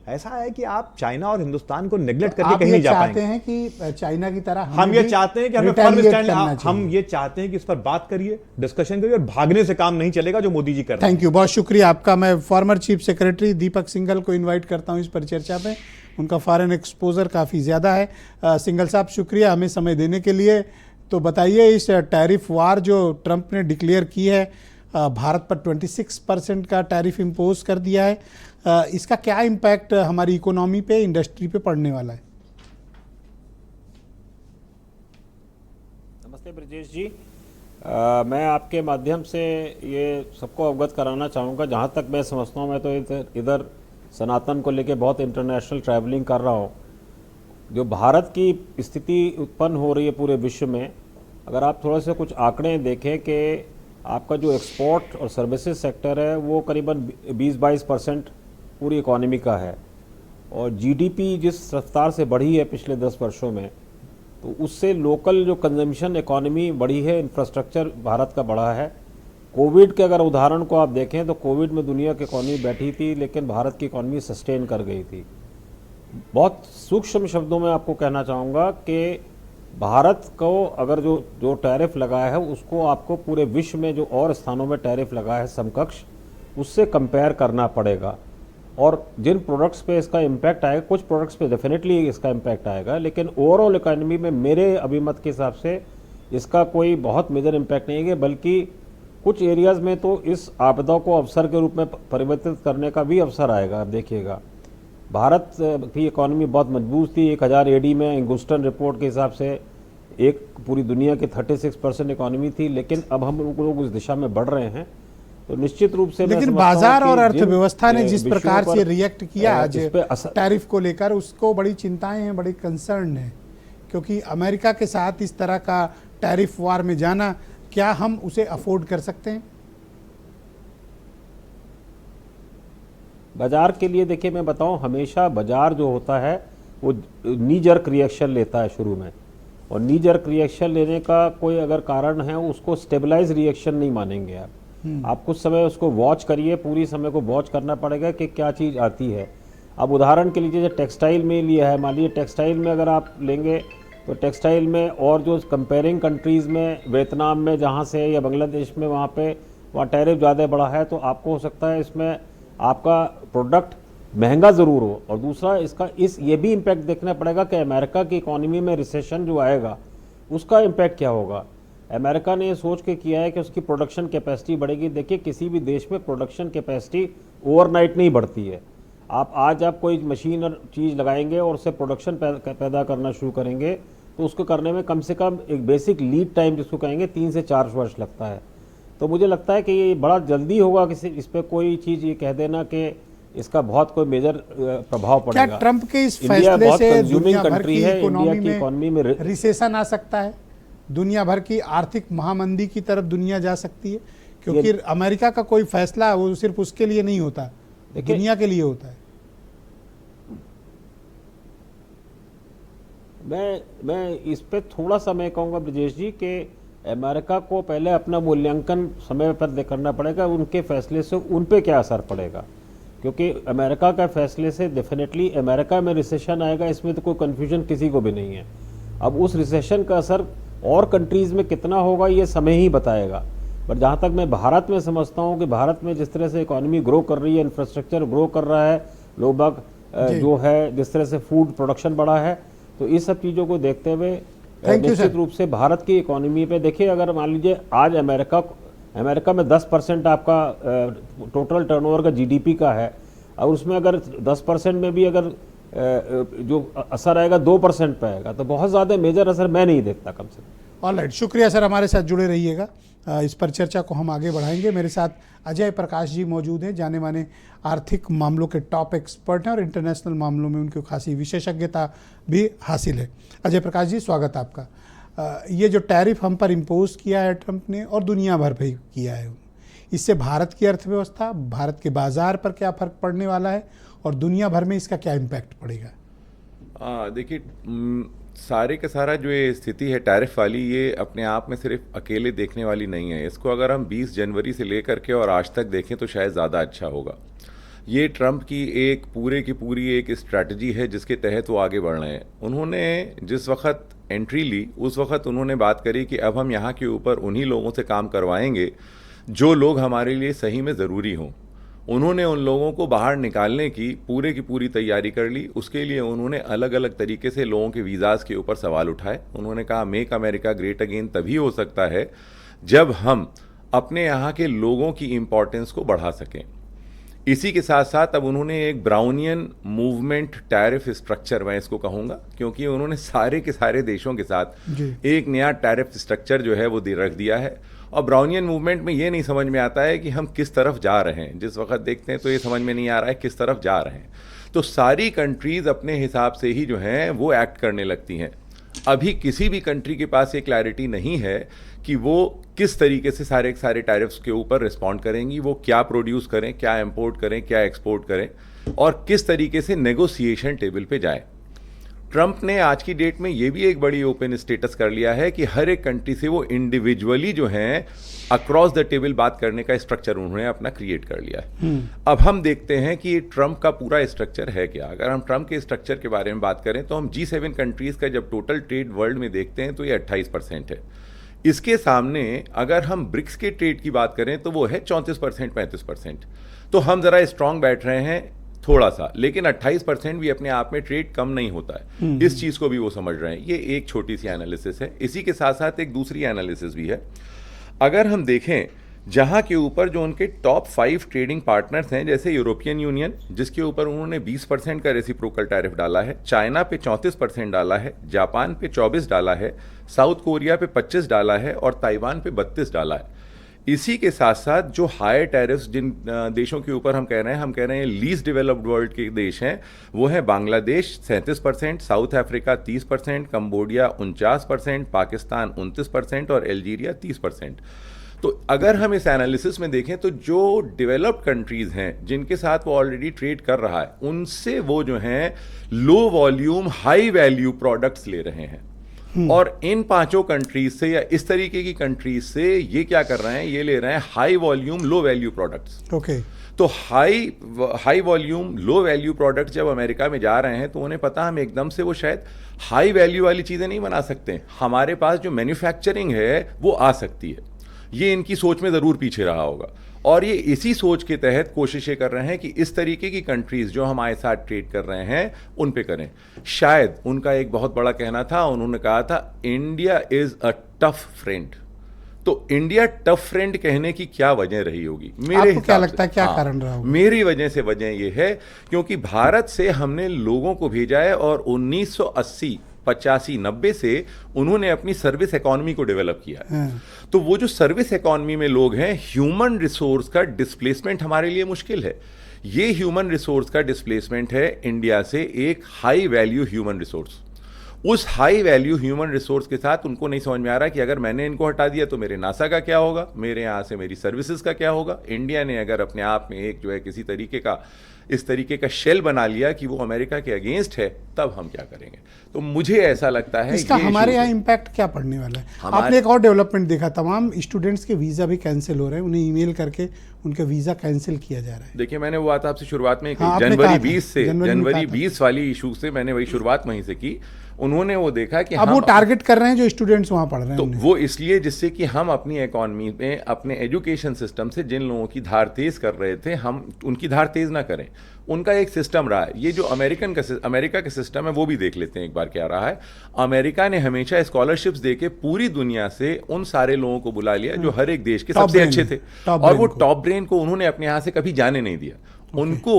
ऐसा है कि आप चाइना और हिंदुस्तान को नेग्लेक्ट करके कहीं नहीं जा पाएंगे। चाहते हैं कि चाइना की तरह हम ये चाहते हैं कि हमें फर्म स्टैंड, हम ये चाहते हैं कि इस पर बात करिए, डिस्कशन करिए, और भागने से काम नहीं चलेगा जो मोदी जी कर रहे हैं। थैंक यू, बहुत शुक्रिया आपका। मैं फॉर्मर चीफ सेक्रेटरी दीपक सिंघल को इनवाइट करता हूं इस परिचर्चा पे। उनका फॉरेन एक्सपोजर काफ़ी ज़्यादा है। सिंघल साहब, शुक्रिया हमें समय देने के लिए। तो बताइए, इस टैरिफ वार जो ट्रंप ने डिक्लेयर की है, भारत पर 26% का टैरिफ इम्पोज कर दिया है, इसका क्या इम्पैक्ट हमारी इकोनॉमी पे, इंडस्ट्री पे पड़ने वाला है? नमस्ते ब्रजेश जी, मैं आपके माध्यम से ये सबको अवगत कराना चाहूँगा। जहाँ तक मैं समझता हूँ, मैं तो इधर सनातन को लेके बहुत इंटरनेशनल ट्रैवलिंग कर रहा हूँ। जो भारत की स्थिति उत्पन्न हो रही है पूरे विश्व में, अगर आप थोड़े से कुछ आंकड़े देखें कि आपका जो एक्सपोर्ट और सर्विसेज सेक्टर है वो करीबन 20-22% पूरी इकॉनमी का है, और जीडीपी जिस रफ्तार से बढ़ी है पिछले 10 वर्षों में, तो उससे लोकल जो कंजम्पशन इकॉनमी बढ़ी है, इंफ्रास्ट्रक्चर भारत का बढ़ा है। कोविड के अगर उदाहरण को आप देखें तो कोविड में दुनिया की इकॉनमी बैठी थी, लेकिन भारत की इकॉनमी सस्टेन कर गई थी। बहुत सूक्ष्म शब्दों में आपको कहना चाहूँगा कि भारत को अगर जो टैरिफ लगाया है उसको आपको पूरे विश्व में जो और स्थानों में टैरिफ लगा है समकक्ष, उससे कंपेयर करना पड़ेगा। और जिन प्रोडक्ट्स पे इसका इम्पैक्ट आएगा, कुछ प्रोडक्ट्स पे डेफिनेटली इसका इम्पैक्ट आएगा, लेकिन ओवरऑल इकोनॉमी में मेरे अभिमत के हिसाब से इसका कोई बहुत मेजर इम्पैक्ट नहीं है, बल्कि कुछ एरियाज में तो इस आपदा को अवसर के रूप में परिवर्तित करने का भी अवसर आएगा। आप देखिएगा, भारत की इकॉनमी बहुत मजबूत थी। 1000 एडी में इंगुस्टन रिपोर्ट के हिसाब से एक पूरी दुनिया की 36% इकॉनमी थी, लेकिन अब हम लोग उस दिशा में बढ़ रहे हैं। तो निश्चित रूप से लेकिन बाजार और अर्थव्यवस्था ने जिस प्रकार से रिएक्ट किया आज टैरिफ को लेकर, उसको बड़ी चिंताएं हैं, बड़ी कंसर्न है, क्योंकि अमेरिका के साथ इस तरह का टैरिफ वार में जाना, क्या हम उसे अफोर्ड कर सकते हैं? बाजार के लिए देखिए, मैं बताऊं, हमेशा बाजार जो होता है वो नी जर्क रिएक्शन लेता है शुरू में, और नी जर्क रिएक्शन लेने का कोई अगर कारण है उसको स्टेबलाइज रिएक्शन नहीं मानेंगे आप कुछ समय उसको वॉच करिए, पूरी समय को वॉच करना पड़ेगा कि क्या चीज़ आती है। अब उदाहरण के लिए जो टेक्सटाइल में लिया है, मान लीजिए टेक्सटाइल में अगर आप लेंगे तो टेक्सटाइल में और जो कंपेयरिंग कंट्रीज़ में, वियतनाम में जहाँ से या बांग्लादेश में, वहाँ टैरिफ ज़्यादा बढ़ा है, तो आपको हो सकता है इसमें आपका प्रोडक्ट महंगा ज़रूर हो। और दूसरा इसका ये भी इम्पैक्ट देखना पड़ेगा कि अमेरिका की इकॉनमी में रिसेशन जो आएगा उसका इम्पैक्ट क्या होगा। अमेरिका ने ये सोच के किया है कि उसकी प्रोडक्शन कैपेसिटी बढ़ेगी। देखिए, किसी भी देश में प्रोडक्शन कैपेसिटी ओवरनाइट नहीं बढ़ती है। आप कोई मशीन और चीज़ लगाएंगे और उससे प्रोडक्शन पैदा करना शुरू करेंगे तो उसको करने में कम से कम एक बेसिक लीड टाइम जिसको कहेंगे 3 से 4 वर्ष लगता है। तो मुझे लगता है कि ये बड़ा जल्दी होगा किसी इस पर कोई चीज़ ये कह देना कि इसका बहुत कोई मेजर प्रभाव पड़ेगा। क्या ट्रंप के इस फैसले से दुनिया भर की इकोनॉमी में रिसेशन आ सकता है? दुनिया भर की आर्थिक महामंदी की तरफ दुनिया जा सकती है? क्योंकि अमेरिका का कोई फैसला वो सिर्फ उसके लिए नहीं होता, दुनिया के लिए होता है। मैं इस पे थोड़ा सा मैं कहूँगा ब्रजेश जी कि अमेरिका को पहले अपना मूल्यांकन समय पर करना पड़ेगा, उनके फैसले से उन पे क्या असर पड़ेगा। क्योंकि अमेरिका का फैसले से डेफिनेटली अमेरिका में रिसेशन आएगा, इसमें तो कोई कन्फ्यूजन किसी को भी नहीं है। अब उस रिसेशन का असर और कंट्रीज़ में कितना होगा ये समय ही बताएगा। पर जहाँ तक मैं भारत में समझता हूँ कि भारत में जिस तरह से इकॉनमी ग्रो कर रही है, इंफ्रास्ट्रक्चर ग्रो कर रहा है, लोग बाग जो है जिस तरह से फूड प्रोडक्शन बढ़ा है, तो इस सब चीज़ों को देखते हुए निश्चित रूप से भारत की इकॉनमी पे देखिए, अगर मान लीजिए आज अमेरिका में 10% आपका टोटल टर्नओवर का जीडीपी का है, और उसमें अगर 10% में भी अगर जो असर आएगा 2% पे आएगा, तो बहुत ज़्यादा मेजर असर मैं नहीं देखता कम से कम। ऑलराइट, शुक्रिया सर, हमारे साथ जुड़े रहिएगा। इस पर चर्चा को हम आगे बढ़ाएंगे। मेरे साथ अजय प्रकाश जी मौजूद हैं, जाने माने आर्थिक मामलों के टॉप एक्सपर्ट हैं और इंटरनेशनल मामलों में उनकी खासी विशेषज्ञता भी हासिल है। अजय प्रकाश जी, स्वागत आपका। ये जो टैरिफ हम पर इम्पोज किया है ट्रंप ने और दुनिया भर पर किया है, इससे भारत की अर्थव्यवस्था, भारत के बाजार पर क्या फ़र्क पड़ने वाला है और दुनिया भर में इसका क्या इम्पैक्ट पड़ेगा? देखिए, सारे का सारा जो ये स्थिति है टैरिफ वाली, ये अपने आप में सिर्फ अकेले देखने वाली नहीं है। इसको अगर हम 20 जनवरी से लेकर के और आज तक देखें तो शायद ज़्यादा अच्छा होगा। ये ट्रंप की एक पूरे की पूरी एक स्ट्रैटेजी है जिसके तहत वो आगे बढ़ रहे हैं। उन्होंने जिस वक्त एंट्री ली उस वक्त उन्होंने बात करी कि अब हम यहाँ के ऊपर उन्हीं लोगों से काम करवाएंगे जो लोग हमारे लिए सही में ज़रूरी हों। उन्होंने उन लोगों को बाहर निकालने की पूरी तैयारी कर ली। उसके लिए उन्होंने अलग अलग तरीके से लोगों के वीज़ाज़ के ऊपर सवाल उठाए। उन्होंने कहा मेक अमेरिका ग्रेट अगेन तभी हो सकता है जब हम अपने यहाँ के लोगों की इम्पोर्टेंस को बढ़ा सकें। इसी के साथ साथ अब उन्होंने एक ब्राउनियन मूवमेंट टैरिफ स्ट्रक्चर, मैं इसको कहूँगा, क्योंकि उन्होंने सारे के सारे देशों के साथ एक नया टैरिफ स्ट्रक्चर जो है वो रख दिया है। और ब्राउनियन मूवमेंट में ये नहीं समझ में आता है कि हम किस तरफ जा रहे हैं। जिस वक्त देखते हैं तो ये समझ में नहीं आ रहा है किस तरफ जा रहे हैं। तो सारी कंट्रीज़ अपने हिसाब से ही जो हैं वो एक्ट करने लगती हैं। अभी किसी भी कंट्री के पास ये क्लैरिटी नहीं है कि वो किस तरीके से सारे टैरिफ्स के ऊपर रिस्पॉन्ड करेंगी, वो क्या प्रोड्यूस करें, क्या इंपोर्ट करें, क्या एक्सपोर्ट करें और किस तरीके से नेगोशिएशन टेबल पे जाए। ट्रंप ने आज की डेट में ये भी एक बड़ी ओपन स्टेटस कर लिया है कि हर एक कंट्री से वो इंडिविजुअली जो हैं अक्रॉस द टेबल बात करने का स्ट्रक्चर उन्होंने अपना क्रिएट कर लिया है। अब हम देखते हैं कि ट्रंप का पूरा स्ट्रक्चर है क्या। अगर हम ट्रंप के स्ट्रक्चर के बारे में बात करें तो हम G7 कंट्रीज़ का जब टोटल ट्रेड वर्ल्ड में देखते हैं तो ये 28% है। इसके सामने अगर हम ब्रिक्स के ट्रेड की बात करें तो वो है 34%, 35%। तो हम ज़रा स्ट्रांग बैठ रहे हैं थोड़ा सा, लेकिन 28% भी अपने आप में ट्रेड कम नहीं होता है। इस चीज़ को भी वो समझ रहे हैं। ये एक छोटी सी एनालिसिस है। इसी के साथ साथ एक दूसरी एनालिसिस भी है। अगर हम देखें जहां के ऊपर जो उनके टॉप 5 ट्रेडिंग पार्टनर्स हैं, जैसे यूरोपियन यूनियन जिसके ऊपर उन्होंने 20% का रेसिप्रोकल टैरिफ डाला है, चाइना पे 34% डाला है, जापान पे 24 डाला है, साउथ कोरिया पे 25 डाला है और ताइवान पे 32 डाला है। इसी के साथ साथ जो हायर टैरिफ्स जिन देशों के ऊपर हम कह रहे हैं लीस्ट डेवलप्ड वर्ल्ड के देश हैं, वो हैं Bangladesh 37%, south Africa 30%, Cambodia 49%, Pakistan 29% और अल्जीरिया 30%। तो अगर हम इस एनालिसिस में देखें तो जो डेवलप्ड कंट्रीज हैं जिनके साथ वो ऑलरेडी ट्रेड कर रहा है, उनसे वो जो हैं low volume high value products ले रहे हैं। और इन 5 कंट्रीज से या इस तरीके की कंट्रीज से ये क्या कर रहे हैं, ये ले रहे हैं high volume low value products. Okay. तो high volume low value products जब अमेरिका में जा रहे हैं तो उन्हें पता हम एकदम से वो शायद हाई वैल्यू वाली चीजें नहीं बना सकते, हमारे पास जो मैन्युफैक्चरिंग है वो आ सकती है। ये इनकी सोच में ज़रूर पीछे रहा होगा और ये इसी सोच के तहत कोशिशें कर रहे हैं कि इस तरीके की कंट्रीज जो हमारे साथ ट्रेड कर रहे हैं उन पे करें। शायद उनका एक बहुत बड़ा कहना था, उन्होंने कहा था India is a tough friend. तो इंडिया टफ फ्रेंड कहने की क्या वजह रही होगी? मेरे आपको क्या लगता है क्या कारण रहा होगा? मेरी वजह से वजह ये है क्योंकि भारत से हमने लोगों को भेजा है और 1980 85 90 से उन्होंने अपनी सर्विस इकोनॉमी को डेवलप किया है। तो वो जो सर्विस इकोनॉमी में लोग हैं, ह्यूमन रिसोर्स का डिस्प्लेसमेंट हमारे लिए मुश्किल है। ये ह्यूमन रिसोर्स का डिस्प्लेसमेंट है इंडिया से एक हाई वैल्यू ह्यूमन रिसोर्स। उस हाई वैल्यू ह्यूमन रिसोर्स के साथ उनको नहीं समझ में आ रहा कि अगर मैंने इनको हटा दिया तो मेरे नासा का क्या होगा, मेरे यहाँ से मेरी सर्विसेज का क्या होगा। इंडिया ने अगर अपने आप में एक जो है किसी तरीके का इस तरीके का शेल बना लिया कि वो अमेरिका के अगेंस्ट है, तब हम क्या करेंगे? तो मुझे ऐसा लगता है इसका हमारे यहाँ इम्पैक्ट क्या पड़ने वाला है? आपने एक और डेवलपमेंट देखा, तमाम स्टूडेंट्स के वीज़ा भी कैंसिल हो रहे हैं, उन्हें ईमेल करके उनके वीज़ा कैंसिल किया जा रहा है। देखिए, मैंने वो बात आपसे शुरुआत में हाँ, जनवरी 20 वाली इशू से मैंने वही शुरुआत वहीं से की। उन्होंने वो देखा कि अब वो टारगेट कर रहे हैं जो स्टूडेंट्स वहाँ पढ़ रहे हैं, तो वो इसलिए जिससे कि हम अपनी इकोनॉमी में अपने एजुकेशन सिस्टम से जिन लोगों की धार तेज कर रहे थे, हम उनकी धार तेज ना करें। उनका एक सिस्टम रहा है, ये जो अमेरिका का सिस्टम है वो भी देख लेते हैं एक बार क्या रहा है। अमेरिका ने हमेशा स्कॉलरशिप्स देके पूरी दुनिया से उन सारे लोगों को बुला लिया जो हर एक देश के सबसे अच्छे थे, और वो टॉप ब्रेन को उन्होंने अपने यहाँ से कभी जाने नहीं दिया। उनको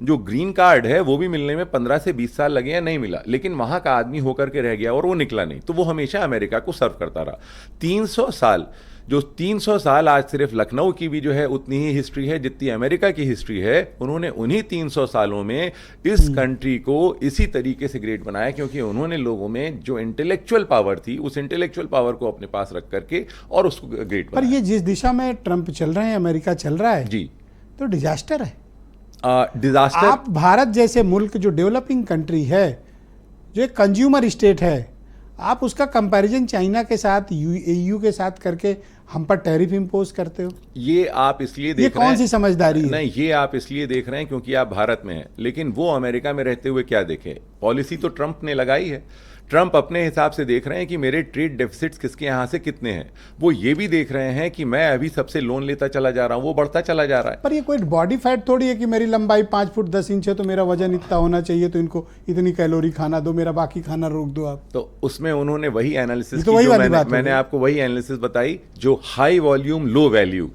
जो ग्रीन कार्ड है वो भी मिलने में 15 से 20 साल लगे या नहीं मिला, लेकिन वहां का आदमी होकर के रह गया और वो निकला नहीं, तो वो हमेशा अमेरिका को सर्व करता रहा। 300 साल आज सिर्फ लखनऊ की भी जो है उतनी ही हिस्ट्री है जितनी अमेरिका की हिस्ट्री है। उन्होंने उन्हीं 300 सालों में इस कंट्री को इसी तरीके से ग्रेट बनाया क्योंकि उन्होंने लोगों में जो इंटेलेक्चुअल पावर थी उस इंटेलेक्चुअल पावर को अपने पास रख करके और उसको ग्रेट बनाया। पर ये जिस दिशा में ट्रंप चल रहे हैं, अमेरिका चल रहा है जी, तो डिजास्टर है। डिजास्टर। आप भारत जैसे मुल्क जो डेवलपिंग कंट्री है, जो एक कंज्यूमर स्टेट है, आप उसका कंपैरिजन चाइना के साथ यूएयू के साथ करके हम पर टैरिफ इंपोज करते हो। ये आप इसलिए देख रहे हैं, कौन सी समझदारी है? नहीं, ये आप इसलिए देख रहे हैं क्योंकि आप भारत में हैं, लेकिन वो अमेरिका में रहते हुए क्या देखें? पॉलिसी तो ट्रंप ने लगाई है। ट्रंप अपने हिसाब से देख रहे हैं कि मेरे ट्रेड डेफिसिट्स किसके यहाँ से कितने हैं। वो ये भी देख रहे हैं कि मैं अभी सबसे लोन लेता चला जा रहा हूँ, वो बढ़ता चला जा रहा है। पर ये कोई बॉडी फैट थोड़ी है कि मेरी लंबाई 5 फुट 10 इंच है तो मेरा वजन इतना होना चाहिए, तो इनको इतनी कैलोरी खाना दो, मेरा बाकी खाना रोक दो आप। तो उसमें उन्होंने वही एनालिसिस तो की जो मैंने आपको वही एनालिसिस बताई, जो हाई वॉल्यूम लो वैल्यू,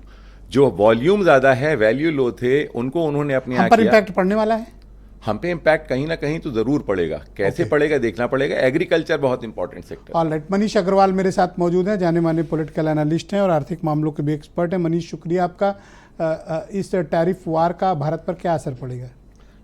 जो वॉल्यूम ज्यादा है वैल्यू लो थे, उनको उन्होंने अपने यहाँ पर इम्पैक्ट पड़ने वाला है। हम पे इम्पैक्ट कहीं ना कहीं तो जरूर पड़ेगा, कैसे पड़ेगा देखना पड़ेगा। एग्रीकल्चर बहुत important sector. Alright, Manish Agarwal मेरे साथ मौजूद हैं, जाने माने पॉलिटिकल एनालिस्ट हैं और आर्थिक मामलों के भी एक्सपर्ट हैं। मनीष, शुक्रिया आपका। इस टैरिफ वार का भारत पर क्या असर पड़ेगा?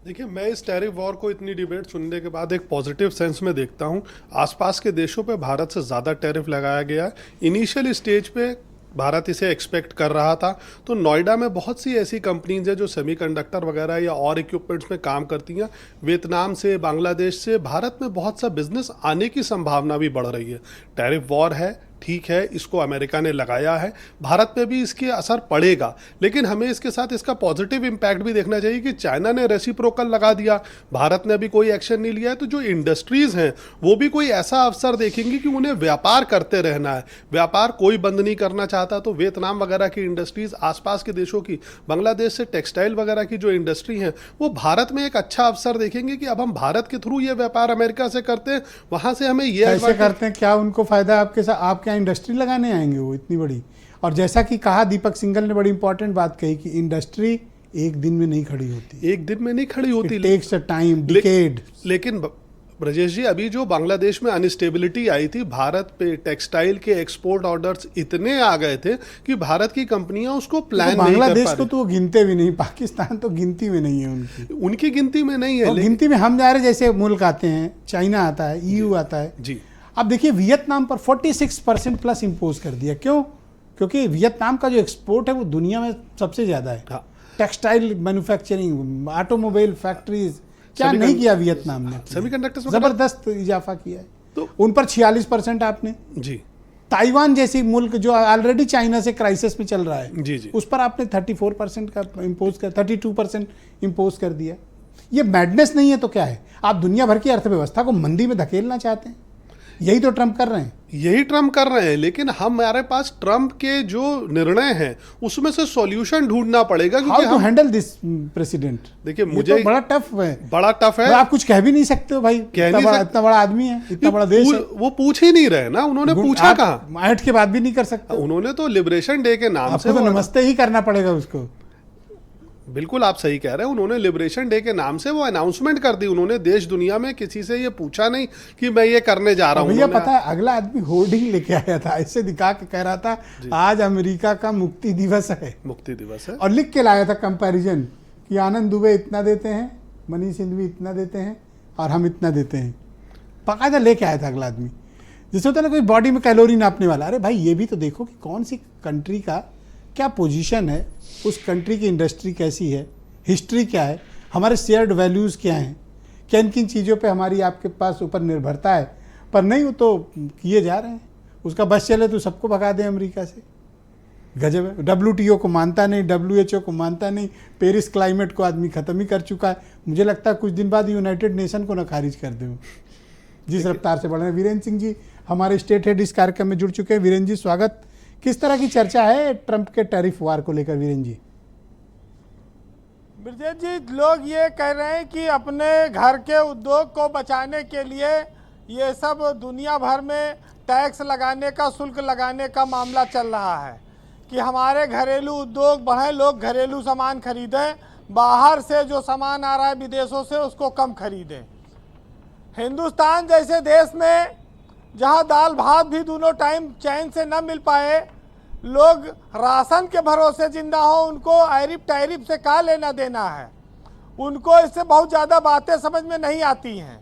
देखिए, मैं इस टैरिफ वॉर को इतनी डिबेट सुनने के बाद एक पॉजिटिव सेंस में देखता हूं। आसपास के देशों पे भारत से ज़्यादा टैरिफ लगाया गया है। इनिशियल स्टेज पे भारत इसे एक्सपेक्ट कर रहा था। तो नोएडा में बहुत सी ऐसी कंपनीज हैं जो सेमीकंडक्टर वगैरह या और इक्विपमेंट्स में काम करती हैं। वियतनाम से, बांग्लादेश से भारत में बहुत सा बिजनेस आने की संभावना भी बढ़ रही है। टैरिफ वॉर है, ठीक है, इसको अमेरिका ने लगाया है, भारत पे भी इसके असर पड़ेगा, लेकिन हमें इसके साथ इसका पॉजिटिव इम्पैक्ट भी देखना चाहिए कि चाइना ने रेसिप्रोकल लगा दिया, भारत ने अभी कोई एक्शन नहीं लिया है। तो जो इंडस्ट्रीज हैं वो भी कोई ऐसा अवसर देखेंगी कि उन्हें व्यापार करते रहना है, व्यापार कोई बंद नहीं करना चाहता। तो वियतनाम वगैरह की इंडस्ट्रीज, आसपास के देशों की, बांग्लादेश से टेक्सटाइल वगैरह की जो इंडस्ट्री है, वो भारत में एक अच्छा अवसर देखेंगे कि अब हम भारत के थ्रू ये व्यापार अमेरिका से करते हैं, वहां से हमें ये कैसे करते हैं, क्या उनको फायदा आपके साथ, आपके क्या इंडस्ट्री लगाने आएंगे वो इतनी बड़ी? और जैसा कि कहा दीपक सिंघल ने, बड़ी इंपॉर्टेंट बात कही कि इंडस्ट्री एक दिन में नहीं खड़ी होती, एक दिन में नहीं खड़ी होती, टेक्स अ टाइम, डिकेड। लेकिन ब्रजेश जी, अभी जो बांग्लादेश में अनस्टेबिलिटी आई थी, भारत पे टेक्सटाइल के एक्सपोर्ट ऑर्डर्स इतने आ गए थे कि भारत की कंपनियां उसको प्लान नहीं कर पा बांग्लादेश रही। को तो वो गिनते भी नहीं, पाकिस्तान तो गिनती में नहीं है उनकी गिनती में नहीं है, और गिनती में हम जा रहे, जैसे मुल्क आते हैं, चाइना आता है, EU आता है जी। अब देखिए वियतनाम पर 46% प्लस इम्पोज कर दिया। क्यों? क्योंकि वियतनाम का जो एक्सपोर्ट है वो दुनिया में सबसे ज्यादा है। हाँ। टेक्सटाइल मैन्युफैक्चरिंग, ऑटोमोबाइल फैक्ट्रीज, क्या नहीं किया वियतनाम ने? सेमीकंडक्टर्स में जबरदस्त इजाफा किया है। तो उन पर 46% आपने, जी ताइवान जैसी मुल्क जो ऑलरेडी चाइना से क्राइसिस में चल रहा है, जी जी, उस पर आपने 34% का इम्पोज कर, 32% इम्पोज कर दिया। ये मैडनेस नहीं है तो क्या है? आप दुनिया भर की अर्थव्यवस्था को मंदी में धकेलना चाहते हैं, यही तो ट्रम्प कर रहे हैं। यही ट्रम्प कर रहे हैं, लेकिन हमारे पास ट्रम्प के जो निर्णय हैं उसमें से सॉल्यूशन ढूंढना पड़ेगा, हाउ क्योंकि टू हम हैंडल दिस प्रेसिडेंट? देखिए ये मुझे तो बड़ा टफ है, बड़ा टफ है। आप कुछ कह भी नहीं सकते हो भाई, इतना बड़ा आदमी है, इतना बड़ा देश है। वो पूछ ही नहीं रहे ना, उन्होंने पूछा कहाँ? ऐट के बाद भी नहीं कर सकते। उन्होंने तो लिबरेशन डे के नाम से आपको तो नमस्ते ही करना पड़ेगा उसको। बिल्कुल आप सही कह रहे हैं, उन्होंने लिबरेशन डे के नाम से वो अनाउंसमेंट कर दी। उन्होंने देश दुनिया में किसी से ये पूछा नहीं कि मैं ये करने जा रहा हूँ। भैया पता है, अगला आदमी होर्डिंग लेके आया था, ऐसे दिखा के कह रहा था आज अमेरिका का मुक्ति दिवस है, मुक्ति दिवस है, और लिख के लाया था कंपैरिजन कि आनंद दुबे इतना देते हैं, मनीष सिंघवी इतना देते हैं, और हम इतना देते हैं। बाकायदा लेके आया था अगला आदमी। जैसे होता है ना कोई बॉडी में कैलोरी नापने वाला, अरे भाई ये भी तो देखो कि कौन सी कंट्री का क्या पोजीशन है, उस कंट्री की इंडस्ट्री कैसी है, हिस्ट्री क्या है, हमारे शेयर्ड वैल्यूज़ क्या हैं, किन किन चीज़ों पे हमारी आपके पास ऊपर निर्भरता है। पर नहीं, वो तो किए जा रहे हैं। उसका बस चले तो सबको भगा दें अमेरिका से। गजब है। WTO को मानता नहीं, WHO को मानता नहीं, पेरिस क्लाइमेट को आदमी ख़त्म ही कर चुका है। मुझे लगता है कुछ दिन बाद यूनाइटेड नेशन को ना खारिज कर दें जिस रफ्तार से बढ़ रहे हैं। वीरेंद्र सिंह जी हमारे स्टेट हेड इस कार्यक्रम में जुड़ चुके हैं। वीरेंद्र जी स्वागत। किस तरह की चर्चा है ट्रंप के टैरिफ वार को लेकर वीरेंद्र जी? ब्रजेश जी, लोग ये कह रहे हैं कि अपने घर के उद्योग को बचाने के लिए ये सब दुनिया भर में टैक्स लगाने का, शुल्क लगाने का मामला चल रहा है कि हमारे घरेलू उद्योग बढ़े, लोग घरेलू सामान खरीदें, बाहर से जो सामान आ रहा है विदेशों से उसको कम खरीदें। हिंदुस्तान जैसे देश में जहां दाल भात भी दोनों टाइम चैन से न मिल पाए, लोग राशन के भरोसे जिंदा हो, उनको टैरिफ से क्या लेना देना है, उनको इससे बहुत ज़्यादा बातें समझ में नहीं आती हैं।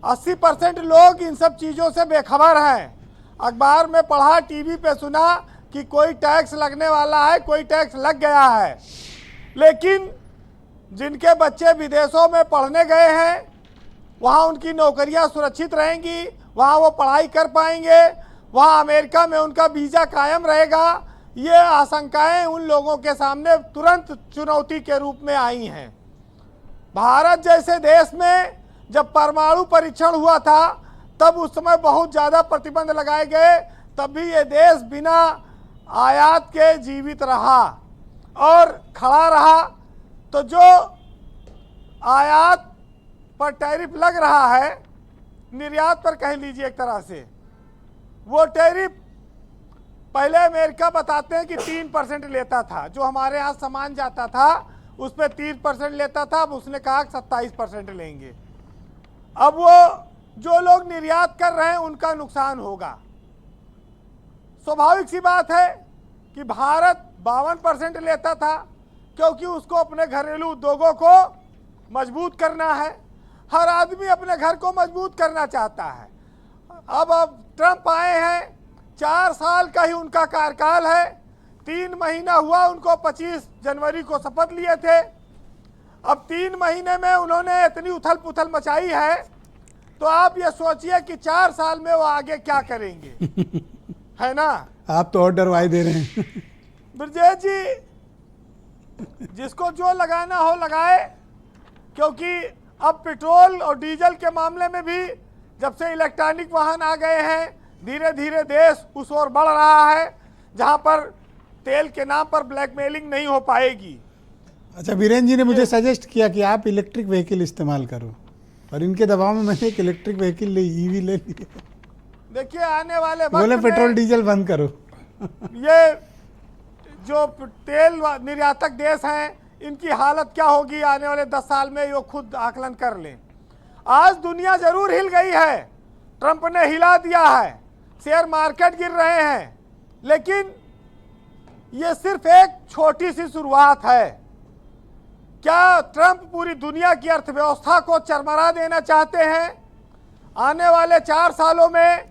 80% लोग इन सब चीज़ों से बेखबर हैं। अखबार में पढ़ा, टीवी पे सुना कि कोई टैक्स लगने वाला है, कोई टैक्स लग गया है, लेकिन जिनके बच्चे विदेशों में पढ़ने गए हैं वहाँ उनकी नौकरियाँ सुरक्षित रहेंगी, वहाँ वो पढ़ाई कर पाएंगे, वहाँ अमेरिका में उनका वीज़ा कायम रहेगा। ये आशंकाएं उन लोगों के सामने तुरंत चुनौती के रूप में आई हैं। भारत जैसे देश में जब परमाणु परीक्षण हुआ था तब उस समय बहुत ज़्यादा प्रतिबंध लगाए गए, तब भी ये देश बिना आयात के जीवित रहा और खड़ा रहा। तो जो आयात पर टैरिफ लग रहा है, निर्यात पर कह लीजिए एक तरह से, वो टैरिफ पहले अमेरिका बताते हैं कि 3% लेता था, जो हमारे यहाँ सामान जाता था उस पर 3% लेता था, अब उसने कहा 27% लेंगे। अब वो जो लोग निर्यात कर रहे हैं उनका नुकसान होगा। स्वाभाविक सी बात है कि भारत 52% लेता था क्योंकि उसको अपने घरेलू उद्योगों को मजबूत करना है। हर आदमी अपने घर को मजबूत करना चाहता है। अब ट्रंप आए हैं, 4 साल का ही उनका कार्यकाल है, 3 महीना हुआ उनको, 25 जनवरी को शपथ लिए थे। अब 3 महीने में उन्होंने इतनी उथल पुथल मचाई है, तो आप ये सोचिए कि 4 साल में वो आगे क्या करेंगे। है ना? आप तो और डरवाई दे रहे हैं। ब्रजेश जी, जिसको जो लगाना हो लगाए, क्योंकि अब पेट्रोल और डीजल के मामले में भी जब से इलेक्ट्रॉनिक वाहन आ गए हैं, धीरे धीरे देश उस ओर बढ़ रहा है जहां पर तेल के नाम पर ब्लैकमेलिंग नहीं हो पाएगी। अच्छा, वीरेंद्र जी ने मुझे सजेस्ट किया कि आप इलेक्ट्रिक व्हीकल इस्तेमाल करो, और इनके दबाव में मैंने एक इलेक्ट्रिक व्हीकल ईवी ले लिया। देखिए आने वाले बोले वक्त में पेट्रोल डीजल बंद करो। ये जो तेल निर्यातक देश हैं इनकी हालत क्या होगी आने वाले 10 साल में, ये खुद आकलन कर लें। आज दुनिया जरूर हिल गई है, ट्रंप ने हिला दिया है, शेयर मार्केट गिर रहे हैं, लेकिन ये सिर्फ एक छोटी सी शुरुआत है। क्या ट्रंप पूरी दुनिया की अर्थव्यवस्था को चरमरा देना चाहते हैं? आने वाले 4 सालों में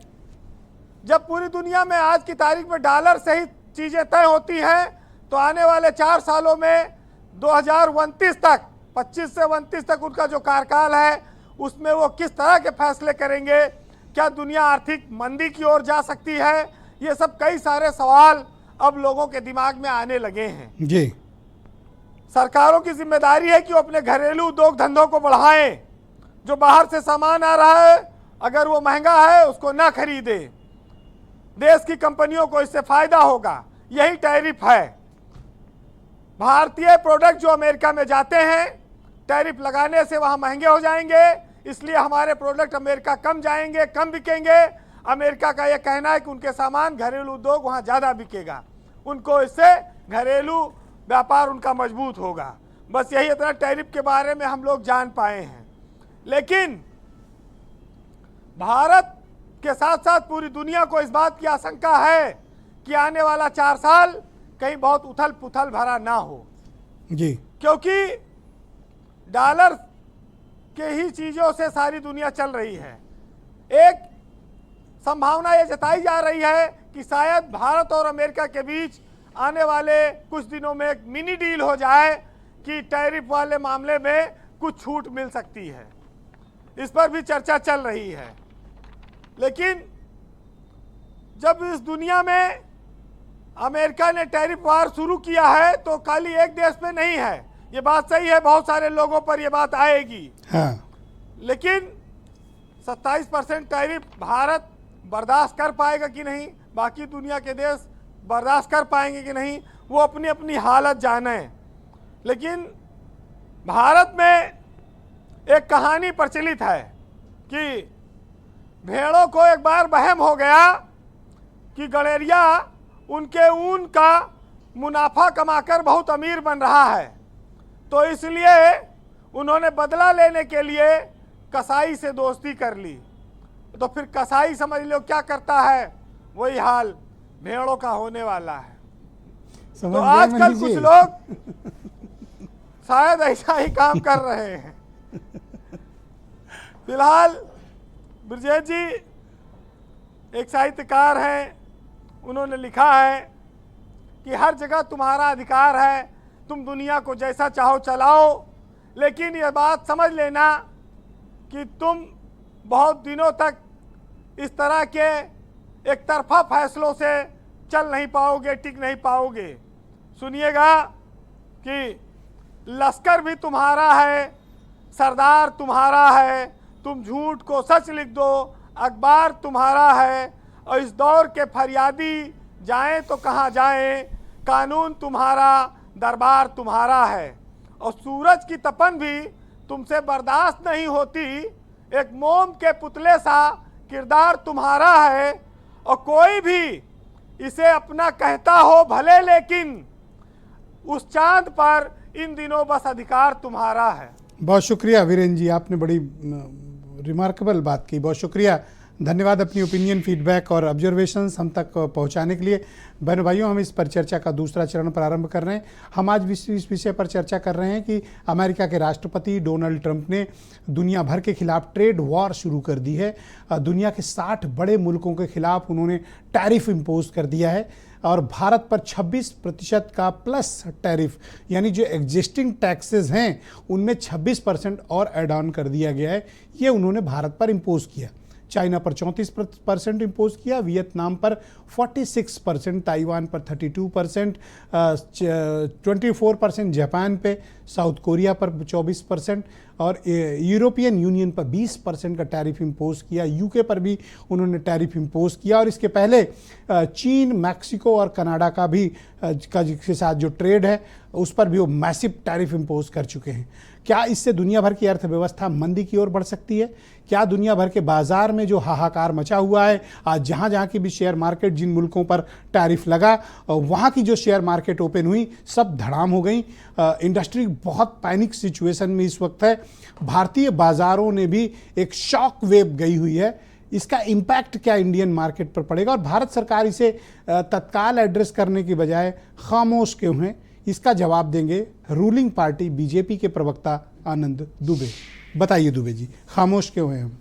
जब पूरी दुनिया में आज की तारीख में डॉलर से ही चीज़ें तय होती हैं, तो आने वाले 4 सालों में 2029 तक, 25 से 29 तक उनका जो कार्यकाल है, उसमें वो किस तरह के फैसले करेंगे? क्या दुनिया आर्थिक मंदी की ओर जा सकती है? ये सब कई सारे सवाल अब लोगों के दिमाग में आने लगे हैं। जी, सरकारों की जिम्मेदारी है कि वो अपने घरेलू उद्योग धंधों को बढ़ाएं। जो बाहर से सामान आ रहा है, अगर वो महंगा है उसको ना खरीदे, देश की कंपनियों को इससे फायदा होगा। यही टैरिफ है। भारतीय प्रोडक्ट जो अमेरिका में जाते हैं, टैरिफ लगाने से वहां महंगे हो जाएंगे, इसलिए हमारे प्रोडक्ट अमेरिका कम जाएंगे, कम बिकेंगे। अमेरिका का यह कहना है कि उनके सामान घरेलू उद्योग वहां ज़्यादा बिकेगा, उनको इससे घरेलू व्यापार उनका मजबूत होगा। बस यही इतना टैरिफ के बारे में हम लोग जान पाए हैं। लेकिन भारत के साथ साथ पूरी दुनिया को इस बात की आशंका है कि आने वाला 4 साल कहीं बहुत उथल पुथल भरा ना हो जी, क्योंकि डॉलर के ही चीज़ों से सारी दुनिया चल रही है। एक संभावना ये जताई जा रही है कि शायद भारत और अमेरिका के बीच आने वाले कुछ दिनों में एक मिनी डील हो जाए कि टैरिफ वाले मामले में कुछ छूट मिल सकती है। इस पर भी चर्चा चल रही है। लेकिन जब इस दुनिया में अमेरिका ने टैरिफ वार शुरू किया है तो खाली एक देश पे नहीं है, ये बात सही है, बहुत सारे लोगों पर ये बात आएगी। हाँ, लेकिन 27% टैरिफ भारत बर्दाश्त कर पाएगा कि नहीं, बाकी दुनिया के देश बर्दाश्त कर पाएंगे कि नहीं, वो अपनी अपनी हालत जाने। लेकिन भारत में एक कहानी प्रचलित है कि भेड़ों को एक बार वहम हो गया कि गड़ेरिया उनके ऊन का मुनाफा कमाकर बहुत अमीर बन रहा है, तो इसलिए उन्होंने बदला लेने के लिए कसाई से दोस्ती कर ली। तो फिर कसाई समझ लो क्या करता है, वही हाल भेड़ों का होने वाला है। समझ तो गए आजकल मनीष कुछ जी? लोग शायद ऐसा ही काम कर रहे हैं। फिलहाल ब्रजेश जी एक साहित्यकार हैं, उन्होंने लिखा है कि हर जगह तुम्हारा अधिकार है, तुम दुनिया को जैसा चाहो चलाओ, लेकिन यह बात समझ लेना कि तुम बहुत दिनों तक इस तरह के एक तरफा फैसलों से चल नहीं पाओगे, टिक नहीं पाओगे। सुनिएगा कि लश्कर भी तुम्हारा है, सरदार तुम्हारा है, तुम झूठ को सच लिख दो, अखबार तुम्हारा है, और इस दौर के फरियादी जाएं तो कहाँ जाएं, कानून तुम्हारा, दरबार तुम्हारा है। और सूरज की तपन भी तुमसे बर्दाश्त नहीं होती, एक मोम के पुतले सा किरदार तुम्हारा है, और कोई भी इसे अपना कहता हो भले, लेकिन उस चांद पर इन दिनों बस अधिकार तुम्हारा है। बहुत शुक्रिया वीरेंद्र जी, आपने बड़ी रिमार्केबल बात की, बहुत शुक्रिया, धन्यवाद अपनी ओपिनियन, फीडबैक और ऑब्जर्वेशंस हम तक पहुंचाने के लिए। बहनों भाइयों, हम इस पर चर्चा का दूसरा चरण प्रारंभ कर रहे हैं। हम आज इस विषय पर चर्चा कर रहे हैं कि अमेरिका के राष्ट्रपति डोनाल्ड ट्रंप ने दुनिया भर के खिलाफ ट्रेड वॉर शुरू कर दी है। दुनिया के 60 बड़े मुल्कों के खिलाफ उन्होंने टैरिफ इम्पोज कर दिया है और भारत पर 26% का प्लस टैरिफ, यानी जो एग्जिस्टिंग टैक्सेस हैं उनमें 26% और ऐड ऑन कर दिया गया है। ये उन्होंने भारत पर इम्पोज किया। चाइना पर 34% इम्पोज किया, वियतनाम पर 46%, ताइवान पर 32%, 24% जापान पे, साउथ कोरिया पर 24% और यूरोपियन यूनियन पर 20% का टैरिफ इम्पोज किया। यूके पर भी उन्होंने टैरिफ इम्पोज किया और इसके पहले चीन, मैक्सिको और कनाडा का भी के साथ जो ट्रेड है उस पर भी वो मैसिव टैरिफ इम्पोज कर चुके हैं। क्या इससे दुनिया भर की अर्थव्यवस्था मंदी की ओर बढ़ सकती है? क्या दुनिया भर के बाजार में जो हाहाकार मचा हुआ है, आज जहाँ जहाँ की भी शेयर मार्केट, जिन मुल्कों पर टैरिफ लगा वहाँ की जो शेयर मार्केट ओपन हुई सब धड़ाम हो गई। इंडस्ट्री बहुत पैनिक सिचुएशन में इस वक्त है। भारतीय बाजारों ने भी एक शॉक वेव गई हुई है। इसका इम्पैक्ट क्या इंडियन मार्केट पर पड़ेगा और भारत सरकार इसे तत्काल एड्रेस करने की बजाय खामोश क्यों है? इसका जवाब देंगे रूलिंग पार्टी बीजेपी के प्रवक्ता आनंद दुबे। बताइए दुबे जी, खामोश क्यों हैं हम?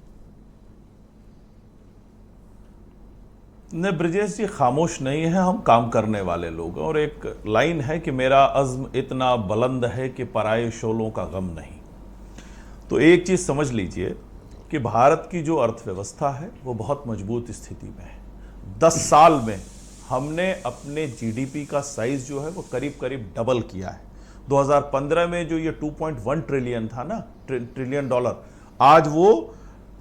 नहीं ब्रिजेश जी, खामोश नहीं है, हम काम करने वाले लोग हैं। और एक लाइन है कि मेरा अज़्म इतना बुलंद है कि पराए शोलों का गम नहीं। तो एक चीज़ समझ लीजिए कि भारत की जो अर्थव्यवस्था है वो बहुत मजबूत स्थिति में है। 10 साल में हमने अपने जीडीपी का साइज जो है वो करीब करीब डबल किया है। 2015 में जो ये 2.1 ट्रिलियन था ना, ट्रिलियन डॉलर, आज वो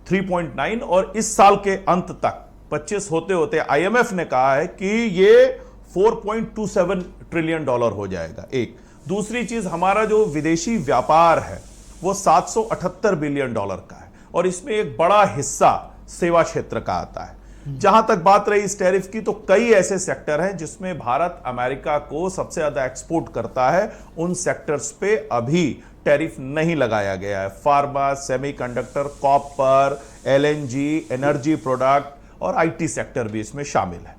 3.9 और इस साल के अंत तक 25 होते होते आईएमएफ ने कहा है कि ये 4.27 ट्रिलियन डॉलर हो जाएगा। एक दूसरी चीज, हमारा जो विदेशी व्यापार है वो 778 बिलियन डॉलर का है और इसमें एक बड़ा हिस्सा सेवा क्षेत्र का आता है। जहां तक बात रही इस टैरिफ की, तो कई ऐसे सेक्टर हैं जिसमें भारत अमेरिका को सबसे ज्यादा एक्सपोर्ट करता है, उन सेक्टर्स पे अभी टैरिफ नहीं लगाया गया है। Pharma, semiconductor, copper, LNG, energy product और आईटी सेक्टर भी इसमें शामिल है।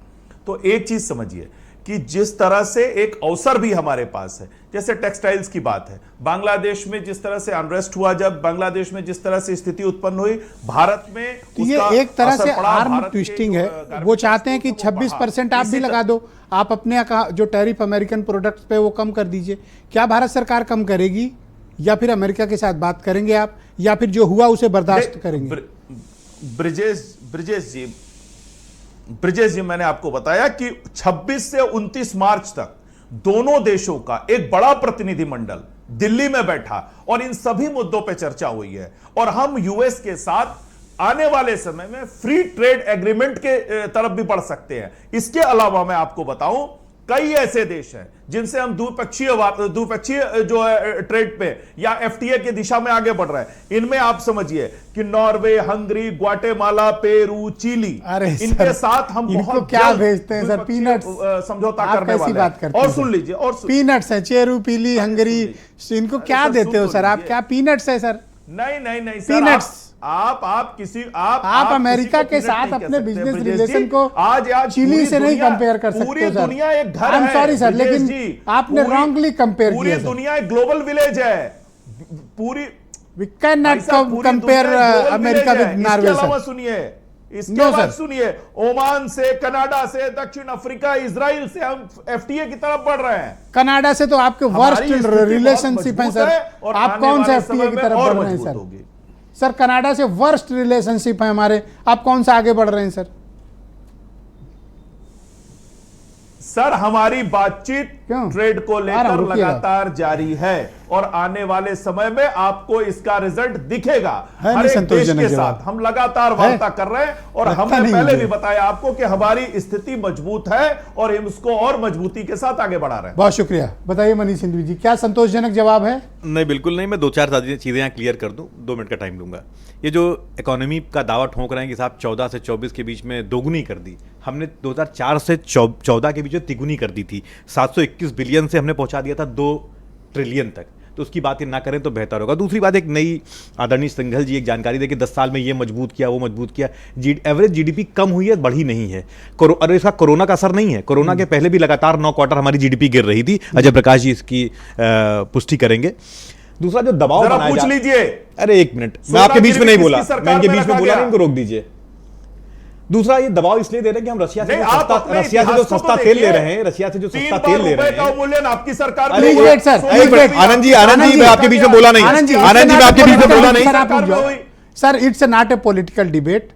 तो एक चीज समझिए कि जिस तरह से एक अवसर भी हमारे पास है, जैसे टेक्सटाइल्स की बात है, बांग्लादेश में जिस तरह से अनरेस्ट हुआ, जब बांग्लादेश में जिस तरह से स्थिति उत्पन्न हुई, भारत में तो ये एक तरह से आर्म ट्विस्टिंग है। वो चाहते हैं कि 26% आप भी लगा दो, आप अपने जो टैरिफ अमेरिकन प्रोडक्ट्स पे वो कम कर दीजिए। क्या भारत सरकार कम करेगी या फिर अमेरिका के साथ बात करेंगे आप, या फिर जो हुआ उसे बर्दाश्त करेंगे? ब्रिजेश जी, मैंने आपको बताया कि 26 से 29 मार्च तक दोनों देशों का एक बड़ा प्रतिनिधिमंडल दिल्ली में बैठा और इन सभी मुद्दों पर चर्चा हुई है और हम यूएस के साथ आने वाले समय में फ्री ट्रेड एग्रीमेंट के तरफ भी बढ़ सकते हैं। इसके अलावा मैं आपको बताऊं, कई ऐसे देश हैं जिनसे हम द्विपक्षीय जो है ट्रेड पे या एफटीए की दिशा में आगे बढ़ रहे हैं। इनमें आप समझिए कि Norway, Hungary, Guatemala, Peru, Chile, इनके साथ हम बहुत क्या भेजते हैं सर? पीनट्स समझौता करने वाले हैं। और सुन लीजिए, और पीनट्स है, चेरू, पीली, हंगरी, इनको क्या देते हो सर आप? क्या पीनट्स है सर? नहीं पीनट्स। आप अमेरिका के साथ अपने बिजनेस रिलेशन को आज चिली से नहीं कंपेयर कर सकते। पूरी दुनिया एक घर है। सॉरी सर, लेकिन आपने रॉन्गली कंपेयर किया। पूरी दुनिया एक ग्लोबल विलेज है। पूरी we can not compare America with Norway sir. सुनिए, इसके बाद सुनिए, ओमान से, कनाडा से, दक्षिण अफ्रीका, इजराइल से हम एफटीए की तरफ बढ़ रहे हैं। कनाडा से तो आपके वर्स्ट रिलेशनशिप है सर, आप कौन से एफटीए की तरफ बढ़ रहे हैं सर? सर कनाडा से वर्स्ट रिलेशनशिप है हमारे, आप कौन सा आगे बढ़ रहे हैं सर? सर हमारी बातचीत ट्रेड को लेकर लगातार जारी है और आने वाले समय में आपको इसका रिजल्ट दिखेगा। हर एक देश के साथ हम लगातार वार्ता कर रहे हैं और हमने पहले भी बताया आपको कि हमारी स्थिति मजबूत है और हम उसको और मजबूती के साथ आगे बढ़ा रहे हैं। बहुत शुक्रिया। बताइए मनीष सिंधवी जी, क्या संतोषजनक जवाब है? नहीं, बिल्कुल नहीं। मैं 2-4 चीजें यहाँ क्लियर कर दूं, 2 मिनट का टाइम लूंगा। ये जो इकोनॉमी का दावा ठोक रहे हैं कि साहब 14 से 24 के बीच में दोगुनी कर दी, हमने 2004 से 14 के बीच में तिगुनी कर दी थी। 721 बिलियन से हमने पहुंचा दिया था 2 ट्रिलियन तक। तो उसकी बातें ना करें तो बेहतर होगा। दूसरी बात, एक नई आदरणीय सिंघल जी एक जानकारी दे कि 10 साल में ये मजबूत किया, वो मजबूत किया। एवरेज जीडीपी कम हुई है, बढ़ी नहीं है। और इसका कोरोना का असर नहीं है। कोरोना के पहले भी लगातार 9 क्वार्टर हमारी जीडीपी गिर रही थी। अजय प्रकाश जी इसकी पुष्टि करेंगे। दूसरा जो दबाव बनाया, पूछ लीजिए। अरे एक मिनट, मैं आपके बीच में नहीं बोला, मैं इनके बीच में बोला नहीं, इनको रोक दीजिए। दूसरा, ये दबाव इसलिए दे रहे हैं कि हम रशिया से जो सस्ता तेल ले रहे हैं, रशिया से जो सस्ता तेल ले रहे हैं, मूल्य आपकी सरकार। आनंद जी, मैं आपके बीच में बोला नहीं। आनंद जी, मैं आपके बीच में बोला नहीं। Sir it's not a political debate.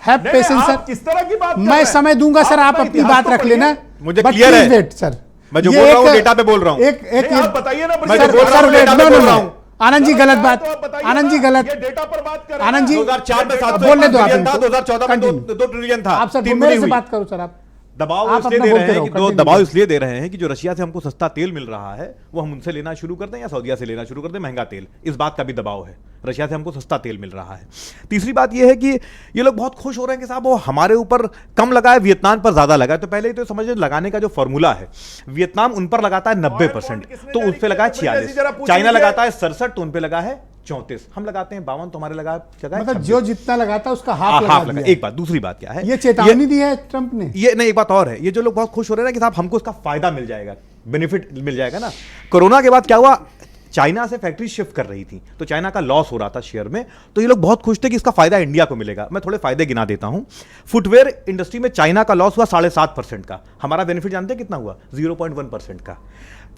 Have patience sir, किस तरह की बात मैं समय दूंगा सर, आप अपनी बात रख लेना। मुझे क्लियर है वेट सर, मैं जो ये बोल रहा हूँ एक- डेटा पे बोल रहा हूँ। एक नहीं, आप बताइए ना, मैं जो सर, बोल रहा सर, हूँ डेटा पे नो, बोल नो, रहा नो। हूँ। आनंद जी गलत तो बात, आप बताइए आनंद जी ना, गलत, ये डेटा पर बात कर रहे आनंद जी 2004 में 7 बोलने दो आप ट्रिलियन था, इनको। 2014 में Continue। 2 ट्रिलियन था, आप सर 3 मेरे गुनी से हुई। बात करो सर आप दबाव आप इसलिए अपना दे बोलते रहे हैं रहो, कि continue दबाव करो। इसलिए दे रहे हैं कि जो रशिया से हमको सस्ता तेल मिल रहा है वो हम उनसे लेना शुरू कर दें या सऊदीया से लेना शुरू कर दें महंगा तेल, इस बात का भी दबाव है। रशिया से हमको सस्ता तेल मिल रहा है। तीसरी बात यह है कि ये लोग बहुत खुश हो रहे हैं कि साहब वो हमारे ऊपर कम लगा है, वियतनाम पर ज्यादा लगा है। तो पहले ही तो समझिए लगाने का जो फॉर्मूला है, वियतनाम उन पर लगाता है 90%, तो उस पर लगा है 46, चाइना लगाता है 67, तो उन पर लगा है 34, हम लगाते हैं 52, तो हमारे लगा है मतलब जो जितना लगाता है उसका हाफ हाफ लगा लगा। दिया। एक बात, दूसरी बात क्या है, ये चेतावनी दी है ट्रंप ने। ये नहीं, एक बात और है, ये जो लोग बहुत खुश हो रहे हैं ना कि साहब हमको इसका फायदा मिल जाएगा, बेनिफिट मिल जाएगा ना। कोरोना के बाद क्या हुआ, चाइना से फैक्ट्री शिफ्ट कर रही थी तो चाइना का लॉस हो रहा था शेयर में, तो ये लोग बहुत खुश थे कि इसका फायदा इंडिया को मिलेगा। मैं थोड़े फायदे गिना देता हूं। फुटवेयर इंडस्ट्री में चाइना का लॉस हुआ 7.5% का, हमारा बेनिफिट जानते हैं कितना हुआ, 0.1% का।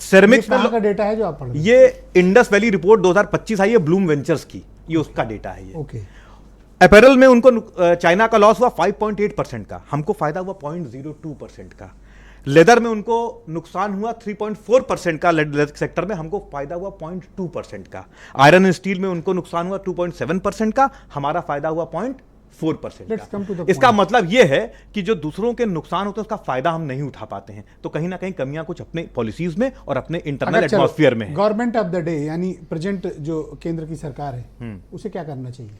सेरेमिक्स कहां का डेटा है जो आप पढ़ रहे हैं? ये इंडस वैली रिपोर्ट 2025 आई है ब्लूम वेंचर्स की, ये उसका डेटा है ये। ओके। अपैरल में उनको चाइना का लॉस हुआ 5.8% का, हमको फायदा हुआ 0.02% का। लेदर में उनको नुकसान हुआ 3.4% का, लेदर सेक्टर में हमको फायदा हुआ 0.2% का। आयरन एंड स्टील में उनको नुकसान हुआ 2.7% का, हमारा फायदा हुआ 0.4% Let's come to का। the इसका point. मतलब यह है कि जो दूसरों के नुकसान होते हैं उसका फायदा हम नहीं उठा पाते हैं, तो कहीं ना कहीं कमियां कुछ अपने पॉलिसीज में और अपने इंटरनल एटमॉस्फेयर में है। गवर्नमेंट ऑफ द डे यानी प्रेजेंट जो केंद्र की सरकार है उसे क्या करना चाहिए?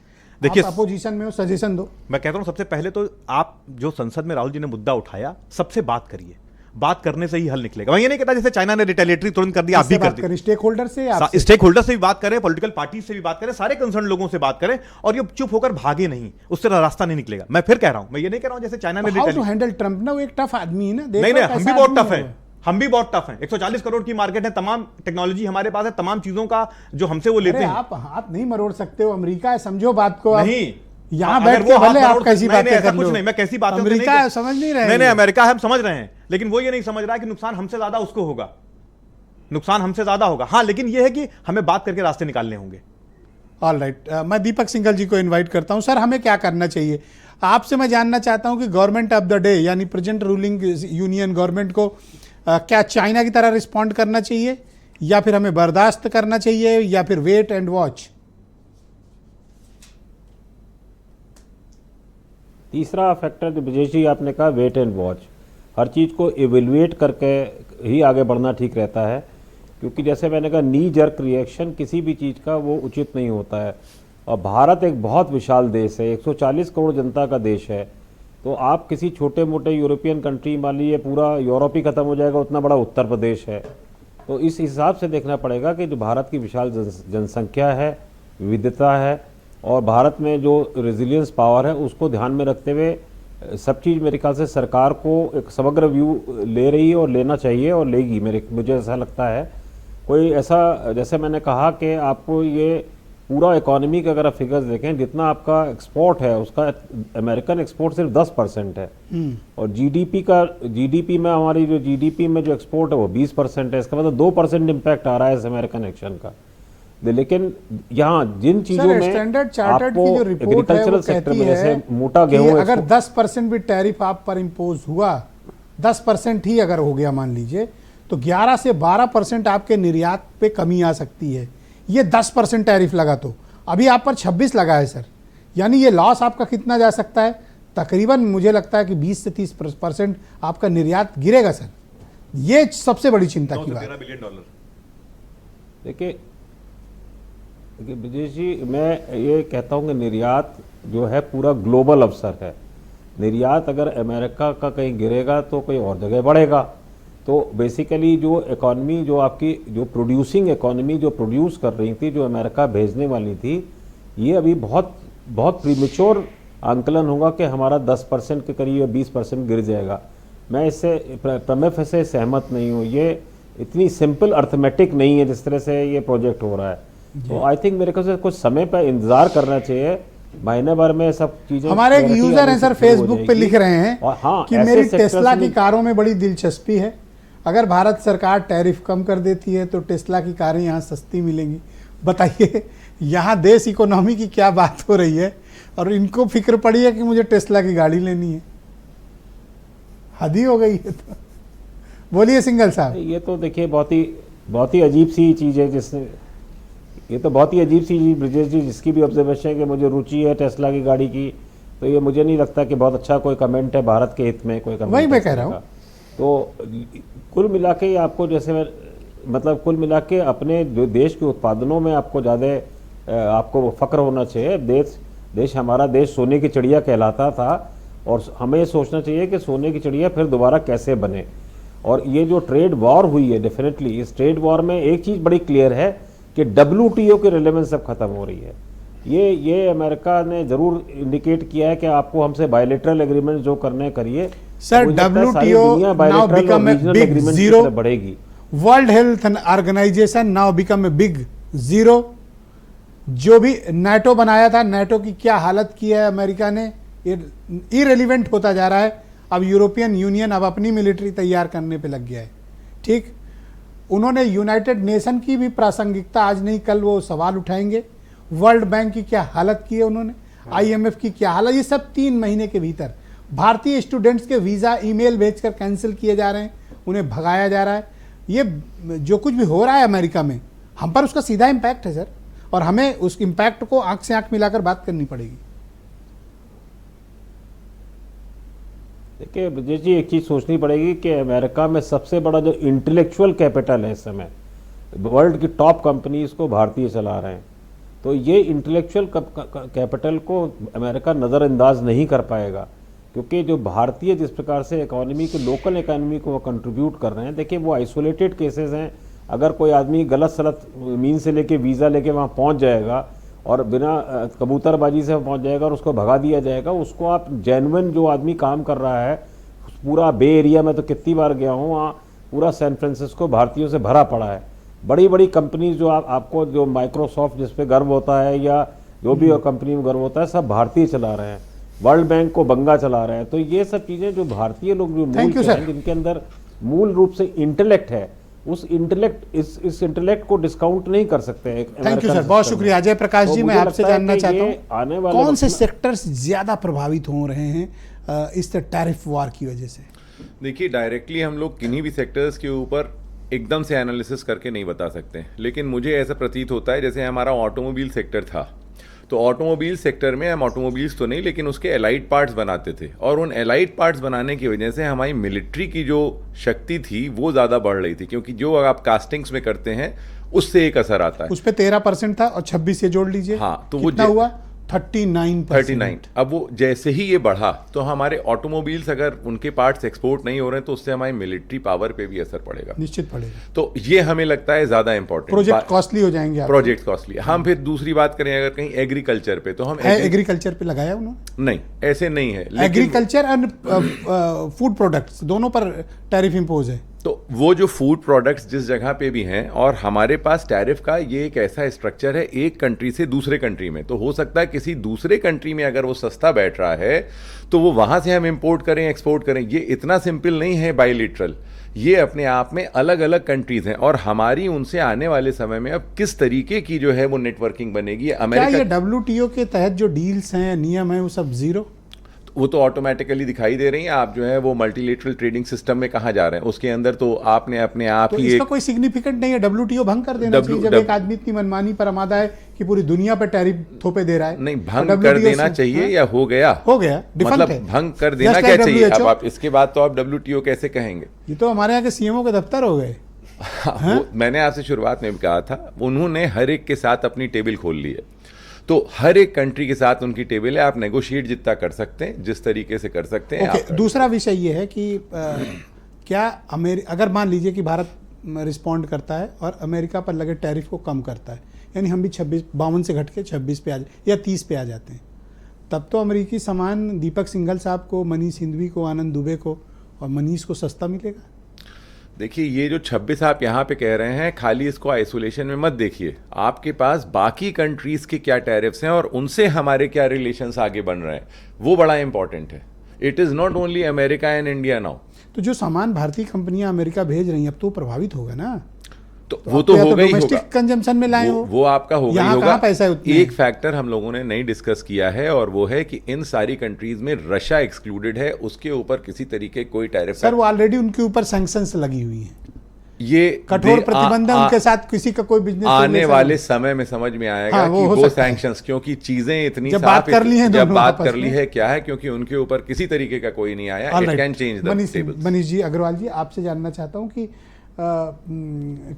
देखिए, आप अपोजिशन में हो, सजेशन दो। मैं कहता हूं सबसे पहले तो आप जो संसद में राहुल जी ने मुद्दा उठाया, सबसे बात करिए, बात करने से ही हल निकलेगा। मैं ये नहीं कहता जैसे चाइना ने रिटेलिएटरी तुरंत कर दिया, आप भी कर दीजिए। स्टेक होल्डर से या आपसे? स्टेक होल्डर से भी बात करें, पॉलिटिकल पार्टी से भी बात करें, सारे कंसर्न लोगों से बात करें, और ये चुप होकर भागे नहीं, उससे रास्ता नहीं निकलेगा। मैं फिर कह रहा हूं, मैं ये नहीं कह रहा हूं जैसे चाइना ने हाउ टू हैंडल ट्रंप ना, वो एक टफ आदमी है ना। नहीं, हम भी बहुत टफ हैं, हम भी बहुत टफ हैं। 140 करोड़ की मार्केट है, तमाम टेक्नोलॉजी हमारे पास है, तमाम चीजों का जो हमसे वो लेते हैं। आप हाथ नहीं मरोड़ सकते हो, अमेरिका है, समझो बात को। नहीं, यहाँ अगर बैठ के वो हाथ भले आप मरोड़- कैसी नहीं, बातें नहीं, ऐसा कर कुछ लो। नहीं, मैं कैसी बातें अमेरिका है, समझ नहीं रहे। नहीं, अमेरिका है, हम समझ रहे हैं, लेकिन वो ये नहीं समझ रहा है कि नुकसान हमसे ज्यादा उसको होगा, नुकसान हमसे ज्यादा होगा। हाँ, लेकिन ये है कि हमें बात करके रास्ते निकालने होंगे। ऑल राइट, मैं दीपक सिंघल जी को इनवाइट करता हूं। सर, हमें क्या करना चाहिए? आपसे मैं जानना चाहता हूं कि गवर्नमेंट ऑफ द डे यानी प्रेजेंट रूलिंग यूनियन गवर्नमेंट को क्या चाइना की तरह रिस्पॉन्ड करना चाहिए, या फिर हमें बर्दाश्त करना चाहिए, या फिर वेट एंड वॉच? तीसरा फैक्टर जो विजय जी आपने कहा, वेट एंड वॉच। हर चीज़ को इवेल्युएट करके ही आगे बढ़ना ठीक रहता है, क्योंकि जैसे मैंने कहा नी जर्क रिएक्शन किसी भी चीज़ का वो उचित नहीं होता है। और भारत एक बहुत विशाल देश है, 140 करोड़ जनता का देश है, तो आप किसी छोटे मोटे यूरोपियन कंट्री, मान लीजिए पूरा यूरोप ही खत्म हो जाएगा, उतना बड़ा उत्तर प्रदेश है। तो इस हिसाब से देखना पड़ेगा कि जो भारत की विशाल जनसंख्या है, विविधता है, और भारत में जो रेजिलियंस पावर है उसको ध्यान में रखते हुए सब चीज़ मेरे ख्याल से सरकार को एक समग्र व्यू ले रही है और लेना चाहिए और लेगी, मुझे ऐसा लगता है। कोई ऐसा, जैसे मैंने कहा कि आपको ये पूरा इकोनॉमी का अगर आप फिगर्स देखें, जितना आपका एक्सपोर्ट है उसका अमेरिकन एक्सपोर्ट सिर्फ 10% है, और जीडीपी में हमारी जो जीडीपी में जो एक्सपोर्ट है वो 20% है। इसका मतलब 2% इम्पैक्ट आ रहा है इस अमेरिकन एक्शन का। लेकिन यहाँ जिन चीजों में स्टैंडर्ड चार्टर्ड की जो रिपोर्ट है एग्रीकल्चरल वो सेक्टर कहती में जैसे है मोटा कि गेहूं अगर 10% भी टैरिफ आप पर इम्पोज हुआ, 10% ही अगर हो गया मान लीजिए, तो 11 से 12% आपके निर्यात पे कमी आ सकती है। ये 10% टैरिफ लगा, तो अभी आप पर 26 लगा है सर, यानी ये लॉस आपका कितना जा सकता है? तकरीबन मुझे लगता है कि 20 से 30% आपका निर्यात गिरेगा सर। ये सबसे बड़ी चिंता की बात। $13 बिलियन। देखिए विजय जी, मैं ये कहता हूँ कि निर्यात जो है पूरा ग्लोबल अवसर है। निर्यात अगर अमेरिका का कहीं गिरेगा तो कोई और जगह बढ़ेगा। तो बेसिकली जो इकॉनमी, जो आपकी जो प्रोड्यूसिंग इकॉनमी जो प्रोड्यूस कर रही थी, जो अमेरिका भेजने वाली थी, ये अभी बहुत बहुत प्रीमेच्योर आंकलन होगा कि हमारा 10% के करीब या 20% गिर जाएगा। मैं इससे प्रमेय से सहमत नहीं हूँ। ये इतनी सिंपल अर्थमेटिक नहीं है जिस तरह से ये प्रोजेक्ट हो रहा है। तो आई थिंक मेरे ख्याल से कुछ समय पर इंतजार करना चाहिए, महीने भर में सब चीजें। हमारे एक यूजर हैं सर फेसबुक पे लिख रहे हैं हाँ, कि मेरी टेस्ला की कारों में बड़ी दिलचस्पी है, अगर भारत सरकार टैरिफ कम कर देती है तो टेस्ला की कारें यहाँ सस्ती मिलेंगी। बताइए यहाँ देश इकोनॉमी की क्या बात हो रही है, और इनको फिक्र पड़ी है कि मुझे टेस्ला की गाड़ी लेनी है। हद ही हो गई है। तो बोलिए सिंघल साहब। ये तो देखिए बहुत ही अजीब सी चीज़ है, जिसने ये तो बहुत ही अजीब सी चीज़ ब्रिजेश जी, जिसकी भी ऑब्जर्वेशन है कि मुझे रुचि है टेस्ला की गाड़ी की, तो ये मुझे नहीं लगता कि बहुत अच्छा कोई कमेंट है भारत के हित में, कोई कमेंट वही मैं है कह रहा हूँ। तो कुल मिला के आपको मतलब कुल मिला के अपने जो देश के उत्पादनों में आपको ज़्यादा आपको फक्र होना चाहिए। देश हमारा देश सोने की चिड़िया कहलाता था, और हमें ये सोचना चाहिए कि सोने की चिड़िया फिर दोबारा कैसे बने। और ये जो ट्रेड वॉर हुई है, डेफिनेटली इस ट्रेड वॉर में एक चीज़ बड़ी क्लियर है कि WTO की रिलेवेंस अब खत्म हो रही है। ये अमेरिका ने जरूर इंडिकेट किया है कि आपको हमसे बायलेटरल एग्रीमेंट जो करने करिए। Sir, WTO now become a big zero. बढ़ेगी। World health organisation now become a big zero. जो भी नाटो बनाया था, नाटो की क्या हालत की है अमेरिका ने, इरेलीवेंट होता जा रहा है। अब यूरोपियन यूनियन अब अपनी मिलिट्री तैयार करने पे लग गया है। ठीक, उन्होंने यूनाइटेड नेशन की भी प्रासंगिकता आज नहीं कल वो सवाल उठाएंगे। वर्ल्ड बैंक की क्या हालत की है उन्होंने, IMF की क्या हालत, ये सब 3 महीने के भीतर। भारतीय स्टूडेंट्स के वीज़ा ईमेल भेजकर कैंसिल किए जा रहे हैं, उन्हें भगाया जा रहा है। ये जो कुछ भी हो रहा है अमेरिका में, हम पर उसका सीधा इम्पैक्ट है सर, और हमें उस इम्पैक्ट को आंख से आंख मिलाकर बात करनी पड़ेगी। देखिए ब्रजेश जी, एक चीज़ सोचनी पड़ेगी कि अमेरिका में सबसे बड़ा जो इंटेलेक्चुअल कैपिटल है इस समय, वर्ल्ड की टॉप कंपनीज को भारतीय चला रहे हैं। तो ये इंटेलेक्चुअल कैपिटल को अमेरिका नज़रअंदाज नहीं कर पाएगा, क्योंकि जो भारतीय जिस प्रकार से इकोनॉमी को, लोकल इकोनॉमी को वो कंट्रीब्यूट कर रहे हैं। देखिए वो आइसोलेटेड केसेस हैं। अगर कोई आदमी गलत सलत मीन से लेके वीज़ा लेके वहाँ पहुँच जाएगा और बिना कबूतरबाजी से पहुँच जाएगा और उसको भगा दिया जाएगा, उसको आप जेन्युइन जो आदमी काम कर रहा है, पूरा बे एरिया में तो कितनी बार गया हूँ, वहाँ पूरा सैन फ्रांसिस्को भारतीयों से भरा पड़ा है। बड़ी बड़ी कंपनीज जो आपको जो माइक्रोसॉफ्ट जिस पे गर्व होता है, या जो भी कंपनी में गर्व होता है, सब भारतीय चला रहे हैं। वर्ल्ड बैंक को बंगा चला रहे हैं। तो ये सब चीज़ें जो भारतीय लोग जो मूल हैं, जिनके अंदर मूल रूप से इंटेलेक्ट है, उस इंटेलेक्ट इस इंटेलेक्ट को डिस्काउंट नहीं कर सकते। थैंक यू सर, बहुत शुक्रिया। अजय प्रकाश जी, मैं आपसे जानना चाहता हूँ आने वाले कौन से सेक्टर्स ज्यादा प्रभावित हो रहे हैं इस टैरिफ वॉर की वजह से? देखिए, डायरेक्टली हम लोग किन्हीं भी सेक्टर्स के ऊपर एकदम से एनालिसिस करके नहीं बता सकते, लेकिन मुझे ऐसा प्रतीत होता है जैसे हमारा ऑटोमोबाइल सेक्टर था, तो ऑटोमोबाइल सेक्टर में हम ऑटोमोबाइल्स तो नहीं लेकिन उसके एलाइड पार्ट्स बनाते थे, और उन एलाइड पार्ट्स बनाने की वजह से हमारी मिलिट्री की जो शक्ति थी वो ज़्यादा बढ़ रही थी, क्योंकि जो आप कास्टिंग्स में करते हैं उससे एक असर आता है। उस पर 13% था और 26 से जोड़ लीजिए, हाँ, तो कितना हुआ? 39%। अब वो जैसे ही ये बढ़ा तो हमारे ऑटोमोबाइल्स अगर उनके पार्ट्स एक्सपोर्ट नहीं हो रहे हैं तो उससे हमारी मिलिट्री पावर पे भी असर पड़ेगा, निश्चित पड़ेगा। तो ये हमें लगता है ज्यादा इंपॉर्टेंट। प्रोजेक्ट कॉस्टली हो जाएंगे, प्रोजेक्ट कॉस्टली। हम फिर दूसरी बात करें अगर कहीं एग्रीकल्चर पे, तो हम एग्रीकल्चर पे लगाया उन्होंने? नहीं, ऐसे नहीं है। एग्रीकल्चर एंड फूड प्रोडक्ट्स दोनों पर टैरिफ इंपोज है। तो वो जो फूड प्रोडक्ट्स जिस जगह पे भी हैं, और हमारे पास टैरिफ का ये एक ऐसा स्ट्रक्चर है एक कंट्री से दूसरे कंट्री में, तो हो सकता है किसी दूसरे कंट्री में अगर वो सस्ता बैठ रहा है तो वो वहाँ से हम इंपोर्ट करें, एक्सपोर्ट करें। ये इतना सिंपल नहीं है बायलैटरल, ये अपने आप में अलग अलग कंट्रीज हैं, और हमारी उनसे आने वाले समय में अब किस तरीके की जो है वो नेटवर्किंग बनेगी। क्या ये WTO के तहत जो डील्स हैं, नियम है, वो सब जीरो? वो तो ऑटोमेटिकली दिखाई दे रही हैं। आप जो है वो मल्टीलेटरल ट्रेडिंग सिस्टम में कहाँ जा रहे हैं, उसके अंदर तो आपने अपने आप तो ही इसका कोई सिग्निफिकेंट नहीं है? WTO भंग कर देना चाहिए जब एक आदमी इतनी मनमानी पर आमादा है कि पूरी दुनिया पर टैरिफ थोपे दे रहा है। नहीं, भंग कर देना चाहिए या हो गया मतलब भंग कर देना क्या चाहिए? अब आप इसके बाद तो आप WTO कैसे कहेंगे? ये तो हमारे यहाँ के CMO के दफ्तर हो गए। मैंने आपसे शुरुआत में भी कहा था, उन्होंने हर एक के साथ अपनी टेबल खोल ली है, तो हर एक कंट्री के साथ उनकी टेबल है। आप नेगोशिएट जितना कर सकते हैं, जिस तरीके से कर सकते हैं। दूसरा विषय ये है कि क्या अगर मान लीजिए कि भारत रिस्पॉन्ड करता है और अमेरिका पर लगे टैरिफ को कम करता है, यानी हम भी 52 से घट के 26 पे आ जाए या 30 पे आ जाते हैं, तब तो अमेरिकी सामान दीपक सिंघल साहब को, मनीष सिंघवी को, आनंद दुबे को और मनीष को सस्ता मिलेगा। देखिए, ये जो 26 आप यहाँ पे कह रहे हैं, खाली इसको आइसोलेशन में मत देखिए। आपके पास बाकी कंट्रीज के क्या टैरिफ्स हैं और उनसे हमारे क्या रिलेशंस आगे बन रहे हैं, वो बड़ा इंपॉर्टेंट है। It is not only America and India now. तो जो सामान भारतीय कंपनियां अमेरिका भेज रही हैं अब तो प्रभावित होगा ना? तो वो तो होगा ही होगा। डोमेस्टिक कंजम्पशन में लाए हो, वो आपका होगा ही यहाँ होगा। कहाँ पैसा है उतने? एक फैक्टर हम लोगों ने नहीं डिस्कस किया है और वो है कि इन सारी कंट्रीज में रशिया एक्सक्लूडेड है, उसके ऊपर किसी तरीके कोई टैरिफ सर वो ऑलरेडी उनके ऊपर सैंक्शंस लगी हुई है, ये कठोर प्रतिबंध है उनके साथ, किसी का कोई बिजनेस आने वाले समय में समझ में आएगा हाँ, कि हो वो सकता है। सैंक्शंस, क्योंकि चीजें इतनी जब साफ बात कर ली है जब दोनों बात आपस कर ली में। है, क्या है, क्योंकि उनके ऊपर किसी तरीके का कोई नहीं आया। All it right. Can change the tables. Manish ji Agarwal ji, आपसे जानना चाहता हूँ कि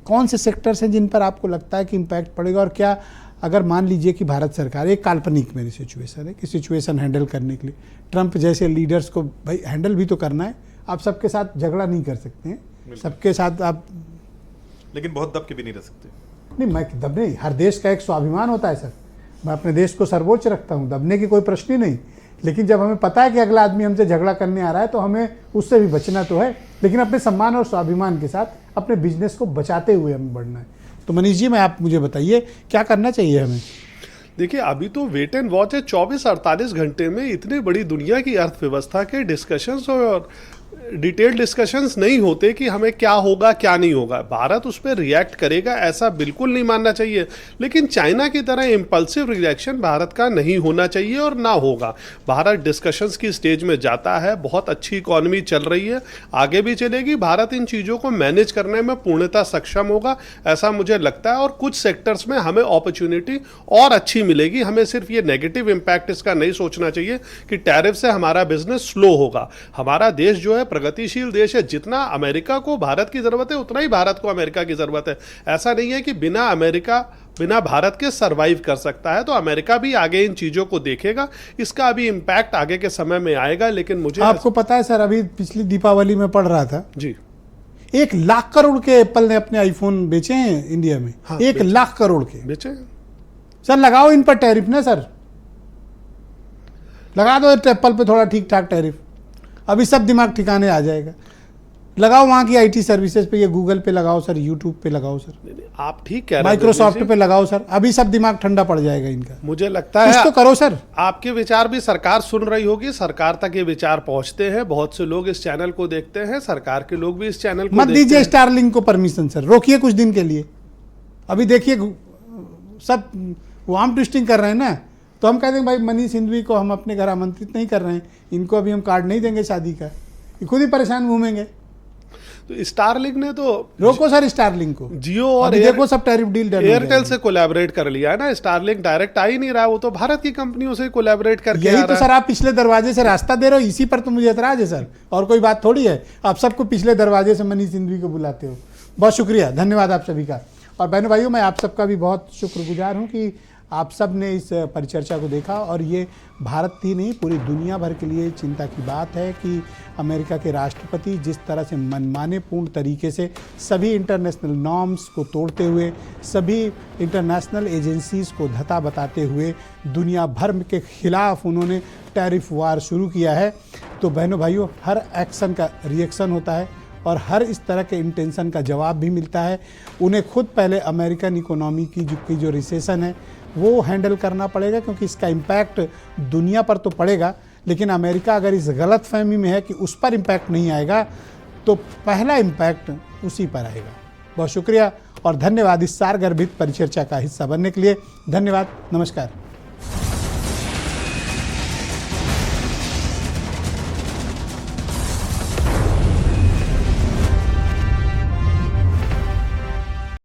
कौन से सेक्टर्स हैं जिन पर आपको लगता है कि इम्पैक्ट पड़ेगा, और क्या अगर मान लीजिए कि भारत सरकार, एक काल्पनिक मेरी सिचुएशन है कि सिचुएशन हैंडल करने के लिए ट्रंप जैसे लीडर्स को भाई हैंडल भी तो करना है, आप सबके साथ झगड़ा नहीं कर सकते हैं, सबके साथ आप, लेकिन बहुत दब के भी नहीं रह सकते। नहीं मैं दब नहीं, हर देश का एक स्वाभिमान होता है सर, मैं अपने देश को सर्वोच्च रखता हूँ, दबने की कोई प्रश्न ही नहीं, लेकिन जब हमें पता है कि अगला आदमी हमसे झगड़ा करने आ रहा है तो हमें उससे भी बचना तो है, लेकिन अपने सम्मान और स्वाभिमान के साथ अपने बिजनेस को बचाते हुए हमें बढ़ना है। तो मनीष जी, मैं आप मुझे बताइए क्या करना चाहिए हमें? देखिए अभी तो वेट एंड वॉच है, 24-48 घंटे में इतनी बड़ी दुनिया की अर्थव्यवस्था के डिस्कशंस और डिटेल डिस्कशंस नहीं होते कि हमें क्या होगा क्या नहीं होगा। भारत उस पर रिएक्ट करेगा ऐसा बिल्कुल नहीं मानना चाहिए, लेकिन चाइना की तरह इम्पल्सिव रिएक्शन भारत का नहीं होना चाहिए और ना होगा। भारत डिस्कशंस की स्टेज में जाता है, बहुत अच्छी इकॉनमी चल रही है, आगे भी चलेगी। भारत इन चीज़ों को मैनेज करने में पूर्णतः सक्षम होगा ऐसा मुझे लगता है, और कुछ सेक्टर्स में हमें अपॉर्चुनिटी और अच्छी मिलेगी। हमें सिर्फ ये नेगेटिव इम्पैक्ट इसका नहीं सोचना चाहिए कि टैरिफ से हमारा बिजनेस स्लो होगा। हमारा देश जो है प्रगतिशील देश है, जितना अमेरिका को भारत की जरूरत है उतना ही भारत को अमेरिका की जरूरत है। ऐसा नहीं है कि बिना भारत के सरवाइव कर सकता है, तो अमेरिका भी आगे इन चीजों को देखेगा, इसका अभी इम्पैक्ट आगे के समय में आएगा। लेकिन मुझे आपको पता है सर, अभी पिछली दीपावली में पढ़ रहा था जी 1 लाख करोड़ के एप्पल ने अपने आईफोन बेचे हैं इंडिया में। हाँ, 1 लाख करोड़ के बेचे। सर लगाओ इन पर टैरिफ ना सर, लगा दो एप्पल पे थोड़ा ठीक ठाक टैरिफ, अभी सब दिमाग ठिकाने आ जाएगा। लगाओ वहाँ की आईटी सर्विसेज पे, ये गूगल पे लगाओ सर, यूट्यूब पे लगाओ सर, आप ठीक कह रहे हैं, माइक्रोसॉफ्ट पे लगाओ सर, अभी सब दिमाग ठंडा पड़ जाएगा इनका। मुझे लगता कुछ है तो करो सर। आपके विचार भी सरकार सुन रही होगी, सरकार तक ये विचार पहुंचते हैं, बहुत से लोग इस चैनल को देखते हैं, सरकार के लोग भी इस चैनल को मत देखते दीजिए हैं। स्टारलिंक को परमिशन सर, रोकिए कुछ दिन के लिए। अभी देखिए सब वो आर्म ट्विस्टिंग कर रहे हैं ना, तो हम कहते हैं भाई मनीष सिंधवी को हम अपने घर आमंत्रित नहीं कर रहे हैं, इनको अभी हम कार्ड नहीं देंगे शादी का, ये खुद ही परेशान घूमेंगे। तो स्टारलिंक ने तो रोको सर स्टारलिंक को, जियो और अभी देखो सब टैरिफ डील डन हो एयरटेल जाएगी। से कोलैबोरेट कर लिया है ना। स्टारलिंक डायरेक्ट आ ही नहीं रहा, वो तो भारत की कंपनियों से कोलैबोरेट करके यही आ तो रहा सर है। आप पिछले दरवाजे से रास्ता दे रहे हो, इसी पर तो मुझे एतराज है सर, और कोई बात थोड़ी है। आप सबको पिछले दरवाजे से मनीष सिंधवी को बुलाते हो, बहुत शुक्रिया, धन्यवाद आप सभी का। और बहनों भाइयों, मैं आप सबका भी बहुत शुक्रगुजार हूँ कि आप सब ने इस परिचर्चा को देखा, और ये भारत ही नहीं पूरी दुनिया भर के लिए चिंता की बात है कि अमेरिका के राष्ट्रपति जिस तरह से मनमाने पूर्ण तरीके से सभी इंटरनेशनल नॉर्म्स को तोड़ते हुए, सभी इंटरनेशनल एजेंसीज़ को धता बताते हुए दुनिया भर के खिलाफ उन्होंने टैरिफ वार शुरू किया है। तो बहनों भाइयों, हर एक्शन का रिएक्शन होता है और हर इस तरह के इंटेंशन का जवाब भी मिलता है। उन्हें खुद पहले अमेरिकन इकोनॉमी की जो रिसेशन है वो हैंडल करना पड़ेगा, क्योंकि इसका इम्पैक्ट दुनिया पर तो पड़ेगा, लेकिन अमेरिका अगर इस गलत फहमी में है कि उस पर इम्पैक्ट नहीं आएगा, तो पहला इम्पैक्ट उसी पर आएगा। बहुत शुक्रिया और धन्यवाद इस सारगर्भित परिचर्चा का हिस्सा बनने के लिए। धन्यवाद, नमस्कार।